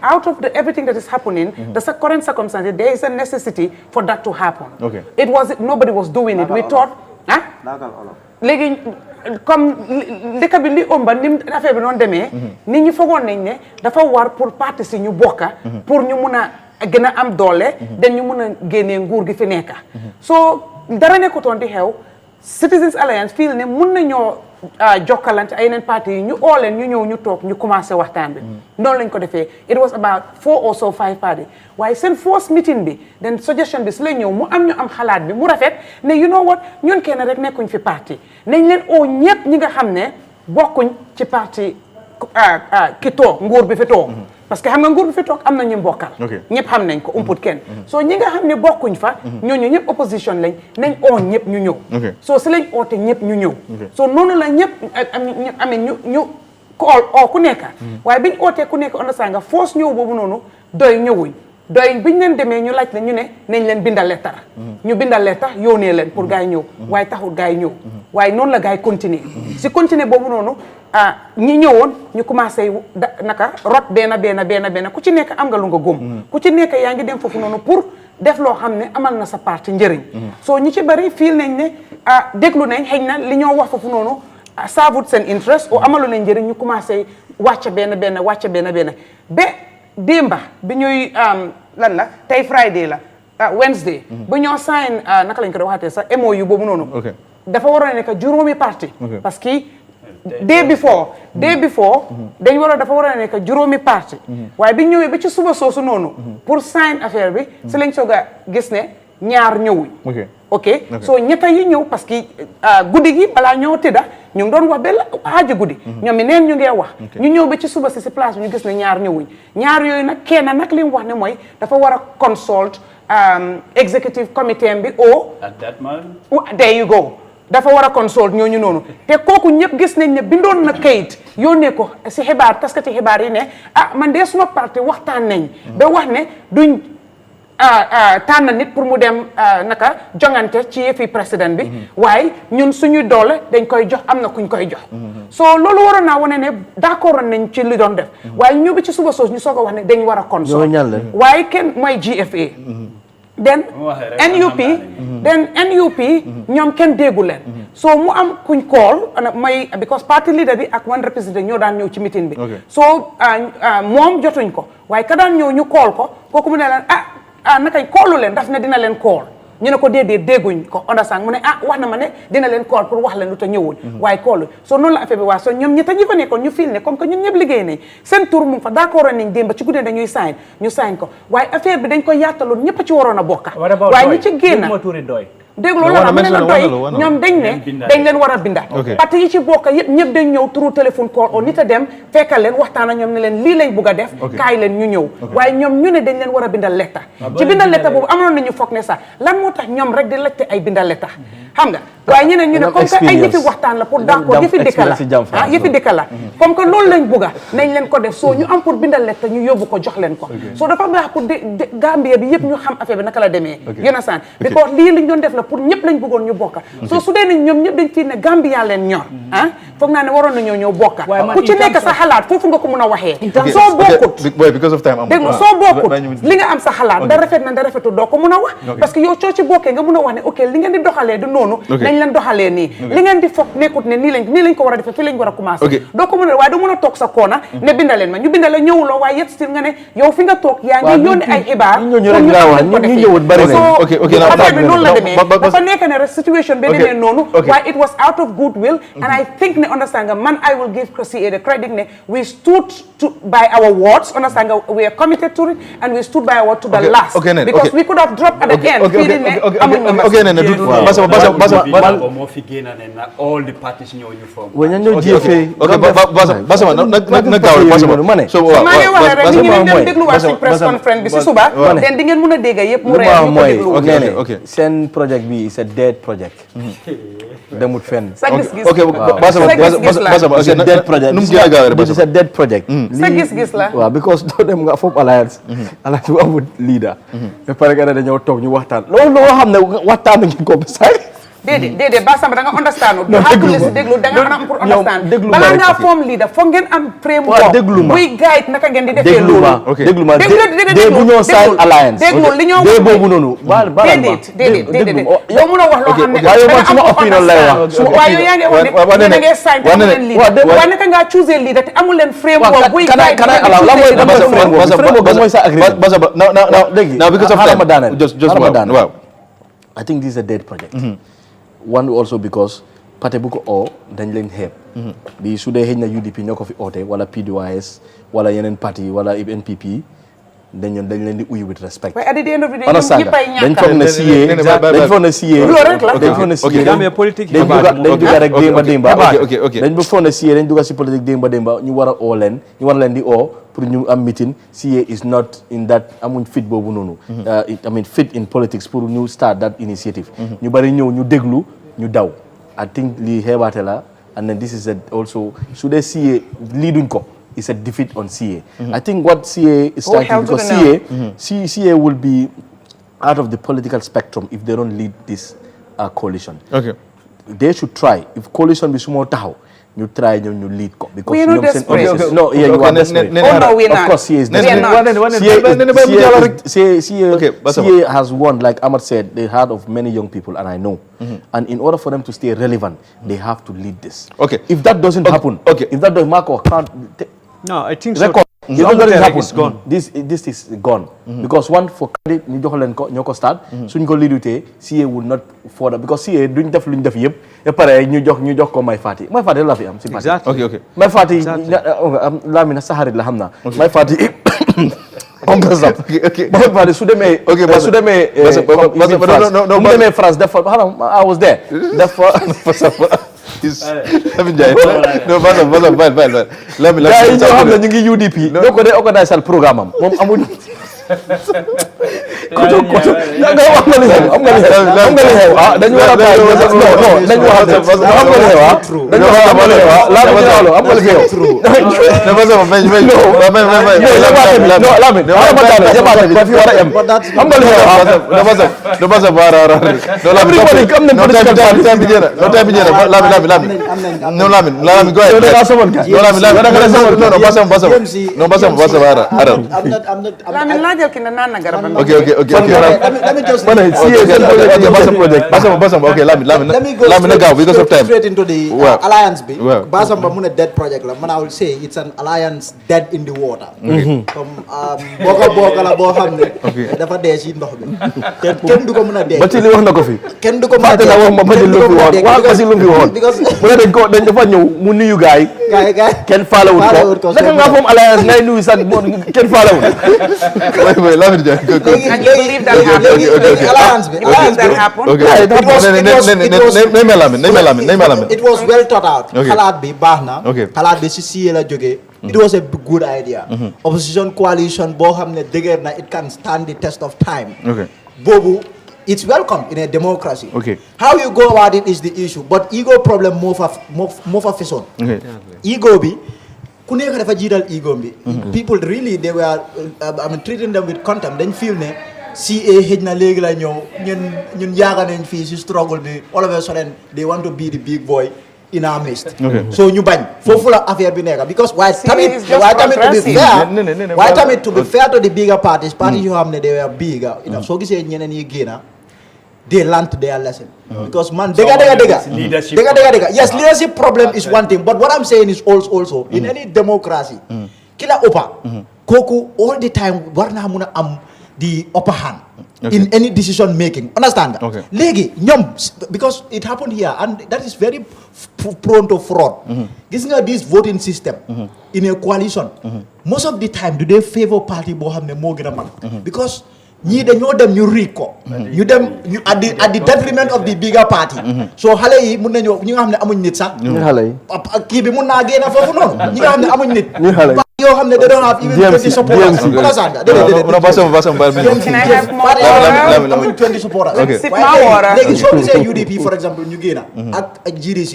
G: Out of everything that is happening, the current circumstances, there is a necessity for that to happen.
A: Okay.
G: Nobody was doing it. We thought, léegi comme dëkk bi li omba ni affaire bi noonu demee nit ñi foogoon nañ ne dafa war pour parti si ñu bokka pour ñu mun a gën a am doole dañ ñu mun a génnee nguur gi fi nekka so dara nekkutoon di xew Citizens Alliance fii ne mun nañoo jokkalante ay yeneen parti yi ñu oo leen ñu ñëw ñu toog ñu commencé waxtaan bi noonu lañ ko defee it was about 4 or so 5 parties waaye seen first meeting bi then suggestion bi si la ñëw mu am ñu am xalaat bi mu rafet ne you know what ñun kenn rek nekkuñ fi parti nañ leen oo ñëpp ñi nga xam ne bokkuñ ci parti ki toog nguur bi fi toog parce que xam nga nguur bi fi toog am na ñu mbokkal ñëpp xam nañ ko umput kenn soo ñi nga xam ne bokkuñ fa ñooñu ñëpp opposition lañ nañ oo ñëpp ñu ñëw soo si lañ oote ñëpp ñu ñëw soo noonu la ñëpp amee ñu kool oo ku nekk waaye biñ ootee ku nekk understand nga force ñëw boobu noonu doy ñëwuñ doy biñ leen demee ñu laaj la ñu ne nañ leen bindal lettre ñu bindal lettre yónnee leen pour gars yi ñëw waaye taxul gars yi ñëw waaye noonu la gars yi continuer si continuer boobu noonu ñi ñëwoon ñu commencé naka rot benn ku ci nekk am nga lu nga góom ku ci nekk yaa ngi dem foofu noonu pour def loo xam ne amal na sa parti njëriñ soo ñi ci bari fiil nañ ne déglu nañ xëy na li ñoo wax foofu noonu saavut seen interest o amalu nañ njëriñ ñu commencé wàcc benn ba démba bi ñuy lan la tey Friday la Wednesday bu ñoo sign naka lañ ko waxatee sax MOU boobu noonu dafa waroon a nekk juróomi parti parce que day before dañ dafa waroon a nekk juróomi parti waaye bi ñëwee ba ci suba soosu noonu pour sign affaire bi si lañ soog a gis ne ñaar ñëwuñ ok so ñetta yi ñëw parce que guddi gi balaa ñoo tëdda ñu ngi doon wax ba aaji guddi ñoom mi neen ñu ngee wax ñu ñëw ba ci suba si place bi ñu gis ne ñaar ñëwuñ ñaar yooyu nag kenn nag li mu wax ne mooy dafa war a consult executive committee bi
H: at that moment.
G: there you go dafa war a consult ñooñu noonu te kooku ñëpp gis nañ ne bindoon na kayit yónnee ko si xibaar taskati xibaar yi ne man de suma parti waxtaan nañ ba wax ne duñ tànn nit pour mu dem naka jongante ci yëfi président bi waaye ñun suñu doole dañ koy jox am na kuñ koy jox so loolu waroon naa wane ne d'accord nañ ci li doon def waaye ñu bi ci suba soos ñu soog a wax ne dañ war a consult waaye kenn mooy GFA then NUP ñoom kenn déggu leen so mu am kuñ call mooy because party leader bi ak one representative ñoo daan ñëw ci meeting bi so moom jotuñ ko waaye ka daan ñëw ñu call ko kooku mu ne leen nakay callu leen daf ne dina leen call ñu ne ko déedéet dégguñ ko understand mu ne wax na ma ne dina leen call pour wax leen lu ta ñëwul waaye call so noonu la affaire bi waa so ñoom ñi fa nekkoon ñu fil ne comme que ñun ñëpp liggéey nañ seen tur mu fa d'accord nañ démb ci guddee dañuy sign ñu sign ko waaye affaire bi dañ ko yaataloon ñëpp ci waroon a bokka waaye ñu ci génn dégg loolu la mu ne la doy ñoom dañ ne dañ leen war a binda parce que yi ci bokk yëpp ñëpp dañ ñëw turu téléphone call o nit a dem fekkal leen waxtaan ak ñoom ne leen lii lañ bugg a def kaay leen ñu ñëw waaye ñoom ñu ne dañ leen war a bindal lettre ci bindal lettre boobu amoon nañu foog ne sax lan moo tax ñoom rek di laajte ay bindal lettre xam nga waaye ñeneen ñu ne comme que ay yëfi waxtaan la pour d'accord yëfi dëkk la yëfi dëkk la comme que loolu lañ bugga nañ leen ko def soo ñu am pour bindal lettre ñu yóbbu ko jox leen ko soo dafa baax pour Gambia bi yëpp ñu xam affaire bi naka la demee yonasan because lii liñ doon def la pour ñëpp lañ bëggoon ñu bokka soo su dee nañ ñoom ñëpp dañ fii ne Gambia leen ñor foog naa ne waroon nañoo ñëw bokka ku ci nekk sa xalaat foofu nga ko mun a waxee soo bokkut dégg soo bokkut li nga am sa xalaat nda rafet na nda rafetu doo ko mun a wax parce que yow soo ci bokkee nga mun a wax ne ok li ngeen di doxalee du noonu nañ leen doxalee nii li ngeen di foog nekkut ne nii lañ ko war a defee fii lañ war a commencé doo ko mën a waaye doo mën a toog sa koona ne bindaleen ma ñu bindalee ñëwuloo waaye yet still nga ne yow fi nga toog yaa ngi yónni ay xibaar ñu ñëwut bari affaire bi noonu la demee dafa nekk ne rek situation bi demee noonu waaye it was out of goodwill and I think ne understand nga man I will give CA the credit ne we stood by our words understand nga we are committed to it and we stood by our word to the last because we could have dropped at the end feeling ne amuñ
H: moo fi génn ne na all the parties ñoo ñu form
J: wa ñoo jëfé
A: basama na gaaw basama
J: ma ne
G: so maa ngi wax rek nit ñi dañ dem dégluwaat ci press conference bi si suba den di ngeen mën a dégg yëpp mu reer ñu ko déglu
J: ok seen project bi c'est dead project demut fenn
G: sa gis-gis
A: basama
J: c'est dead project
A: num gëna gaaw rek
J: c'est dead project
G: sa gis-gis la
J: waaw because doo dem nga foofu alliance bu amul leader ba pare nga ne dañoo toog ñu waxtaan loolu loo xam ne waxtaan ngeen ko
G: déedéet ba samba da nga understand du xaatule si déglu da nga am pour understand balaa ngaa form leader foog ngeen am framework buy guide naka ngeen di defee loolu
J: déglu ma dee bu ñoo sign alliance
G: déglu li ñoo
J: dee boobu noonu
G: déedéet doo mën a wax loo xam ne
J: waaye man suma opinion lay wax
G: waaye yow yaa ngi wax ne da ngeen sign te amul leen leader waaye naka ngaa choose leader te amul leen framework buy guide
J: la mooy framework mooy sa agreement now because of time just wow I think this is a dead project one also because parti bu ko oo dañ leen xeeb bi su dee xëy na UDP ñoo ko fi oote wala PDOIS wala yeneen parti wala NPP dañ leen di uyu with respect
G: at the end of the day dañ
J: foog ne CA dañ dugga rek démba dañ bu foog ne CA dañ dugga si politique démba ñu war a oo leen ñu war leen di oo pour ñu am meeting CA is not in that amuñ fit boobu noonu I mean fit in politics pour ñu start that initiative ñu bari ñëw ñu déglu ñu daw I think lii xeebaate la and then this is also su dee CA lii duñ ko it's a defeat on CA I think what CA is starting because CA will be out of the political spectrum if they don't lead this coalition they should try if coalition bi su moo taxaw ñu try ñoom ñu lead ko because
G: we're not desperate
J: no yeah you are desperate of course CA is CA has won like Ahmad said the heart of many young people and I know and in order for them to stay relevant they have to lead this if that doesn't happen if that doesn't Marco can't
I: no I think
J: record if that doesn't happen
I: it's gone
J: this is gone because one for candidate ñu jox leen ko ñoo ko start suñ ko leadutee CA would not further because CA duñ def luñ def yëpp et pare ñu jox ko Mai Fatty la fi am si parti
A: ok
J: Mai Fatty Lamine sa xarit la xam naa Mai Fatty on the stop Mai Fatty su demee France def fa I was there def fa
A: Lamine Ndiaye non basa Lamine
J: ñoo xam ne ñu ngi UDP ñoo ko dee organiser programme am moom amul nga wax nga li xew am nga li xew ah dañu war a bàyyi non dañu wax am nga li xew ah dañu wax am nga li xew ah la am nga li xew
A: dafa sama mais
J: fi war a am nga li xew
A: dafa sa bara
J: everybody come nañ political party
A: time bi jeena no Lamin go ahead no basam ara
G: Lamin laajal ki ne naan na garab
A: okay
K: Let me just
A: basam okay Lamin na gaaw because of time
K: straight into the alliance bi Basamba mu ne dead project la man I will say it's an alliance dead in the water comme boka la boo xam ne dafa dee ci ndox bi kenn du ko mën a dee
J: ba ci li wax na ko fi
K: kenn du ko mën a
J: fàtte na wax ma ba ci lu fi woon wax ko si lu fi woon mu ne dañ dafa ñëw mu nuyu gaay kenn faalawut ko naka nga foom alliance ngay nuyu sax kenn faalawut
A: wait Lamin Dia
K: léegi alliance bi it was well thought out xalaat bi baax na xalaat bi si siyee la jógee it was a good idea opposition coalition boo xam ne dëgër na it can stand the test of time boobu it's welcome in a democracy how you go about it is the issue but ego problem moo fa fesoon ego bi ku nekk dafa jiital ego bi people really they were treating them with contempt dañ feel ne CA xëj na léegi la ñëw ñun yaaga nañ fii si struggle bi all of a sudden they want to be the big boy in our midst so ñu bañ foofu la affaire bi nekk because waaye tamit to be fair to the bigger parties yoo xam ne they were bigger soo gisee ñeneen yi génna they learned their lesson because man dëgga yes leadership problem is one thing but what I'm saying is also in any democracy ki la ëppa kooku all the time war naa mun a am the upper hand in any decision making understand nga léegi ñoom because it happened here and that is very prone to fraud gis nga this voting system in a coalition most of the time do they favor party boo xam ne moo gën a mag because ñii dañoo dem ñu riig ko ñu dem ñu at the detriment of the bigger party so xale yi mun nañoo ñi nga xam ne amuñ nit sax kii bi mun naa génn foofu noonu ñi nga xam ne amuñ nit yoo xam ne they don't have even 20 supporters understand nga amuñ 20 supporters léegi soo gisee UDP for exemple ñu génn ak GDC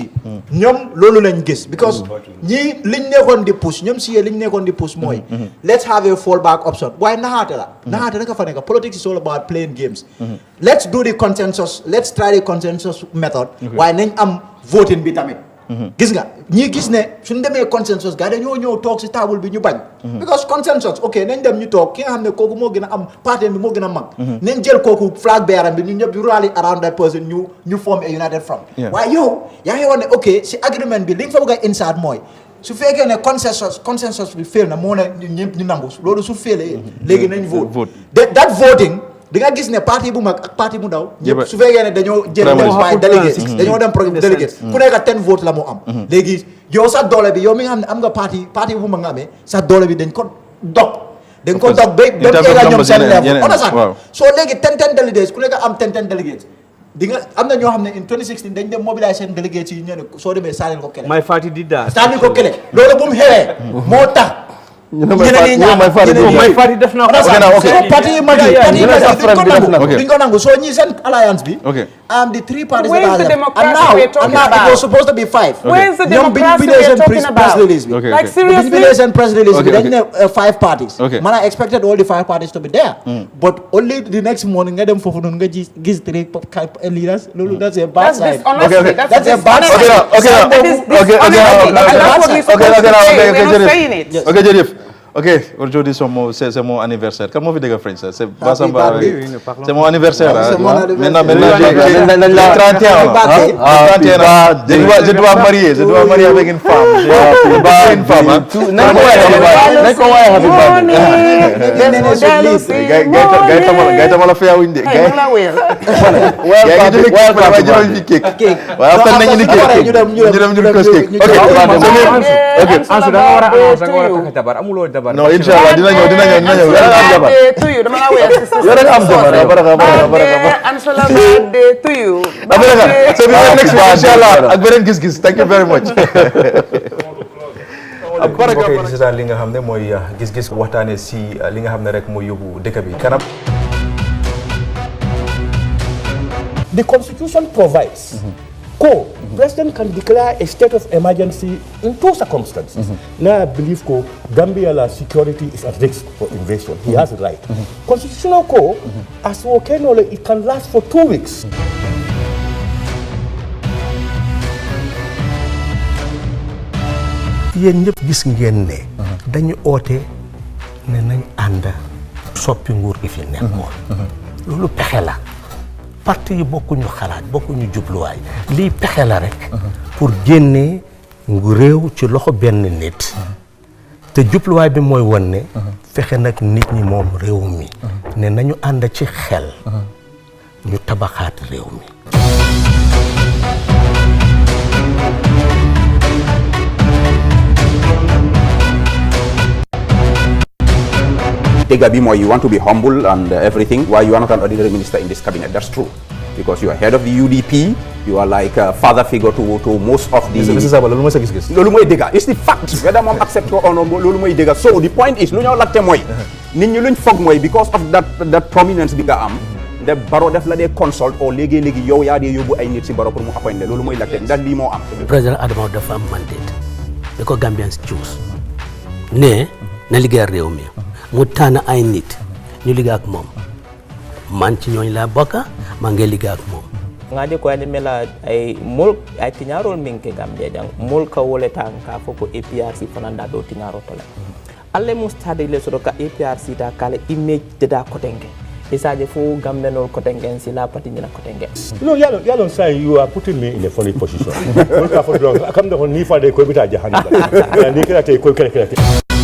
K: ñoom loolu lañ gis because ñii liñ nekkoon di push ñoom si liñ nekkoon di push mooy let's have a fallback option waaye naxaate rek a fa nekk politics is all about playing games let's do the consensus let's try the consensus method waaye nañ am voting bi tamit gis nga ñii gis ne suñ demee consensus gars dañoo ñëw toog si table bi ñu bañ because consensus ok nañ dem ñu toog ki nga xam ne kooku moo gën a am parti bi moo gën a mag nañ jël kooku flag bearer bi ñu ñëpp rally around that person ñu form a united front waaye yow yaa ngi wax ne ok si agreement bi li nga fa bëgg a insert mooy su fekkee ne consensus bi fail na moo ne ñëpp ñu nangu loolu su failee léegi nañ vote that voting di nga gis ne parti bu mag ak parti bu ndaw ñëpp su fekkee ne dañoo jël by délégué dañoo dem programme délégué ku nekk 10 vote la moo am léegi yow sa doole bi yow mi nga xam ne am nga parti bu mag nga amee sa doole bi dañ ko dog ba eega ñoom seen level understand soo léegi 10 delegates ku nekk am 10 delegates di nga am na ñoo xam ne in 2016 dañ dem mobiliser seen délégués yi ñene soo demee sànnil ko kele sànnil ko kele loolu bu mu xewee moo tax
I: Party def na
K: ko parti yi mag yi duñ ko nangu so ñi seen alliance bi the three parties that are left and now it was supposed to be 5 ñoom biñ bindee seen press release bi
G: like seriously
K: biñ bindee seen press release bi dañ ne 5 parties man I expected all the 5 parties to be there but only the next morning nga dem foofu noonu nga gis 3 leaders loolu that's a bad side that's a bad side
A: ok jërëjëf ok aujourd'hui c'est mon anniversaire kan moo fi dégg French c'est Basamba c'est mon anniversaire maintenant le 31 je dois marier avec une femme une femme nañ ko waaye happy birthday gay tamala feya wuñ de gay jël fi cake waaye après nañu ni cake ñu dem ko cake ok
I: Ansu da nga war a annonce da nga war a takk jabar amuloo jabar
A: non inshallah dina ñëw yàlla am jabar
G: to you dama la weer
A: yàlla nga am jabar baraka
G: Ansu la birthday to you
A: so we will next week inshallah ak beneen gis-gis thank you very much baraka ci li nga xam ne mooy gis-gis waxtaane si li nga xam ne rek mooy yóbbu dëkk bi kanam
B: The Constitution provides President can declare a state of emergency in 2 circumstances. Now I believe Gambia security is at risk for invasion. He has a right. Constitutional as it can last for 2 weeks.
C: yéen ñëpp gis ngeen ne dañu oote ne nañ ànd soppi nguur gi fi nekkoon loolu pexe la parti yi bokkuñu xalaat bokkuñu jubluwaay lii pexe la rek pour génnee ngu réew ci loxo benn nit te jubluwaay bi mooy won ne fexe nag nit ñi moom réew mi ne nañu ànd ci xel ñu tabaxaat réew mi
D: Tegabi, you want to be humble and everything. Why you are not an ordinary minister in this cabinet? That's true. Because you are head of the UDP, you are like a father figure to most of the...
J: Mr. Saba, Giss Giss.
D: It's the fact. Whether mom accept or not, so the point is, because of that prominence the baro def la consult or legi yow ya de yobu ay nit ci baro pour mu appointé lolu moy lakte dal li mo am
E: President Adama dafa am mandate because Gambians choose ne na liggéey réew mi mu tànn ay nit ñu liggéey ak moom man ci ñooñ laa bokka maa ngi liggéey ak moom
F: ngadi ko ande mela ay mol ay tiñarol minke Gambia jang mol ka wole tanka foko APRC fananda do tiñaro tole alle mu stade le so ka APRC ta kala image de da kotenge isaje fu Gambenol kotenge si la pati ñina kotenge
B: no yalo say you are putting me in a funny position. Come the ni fa de ko bita jahannaba ni kala te ko kala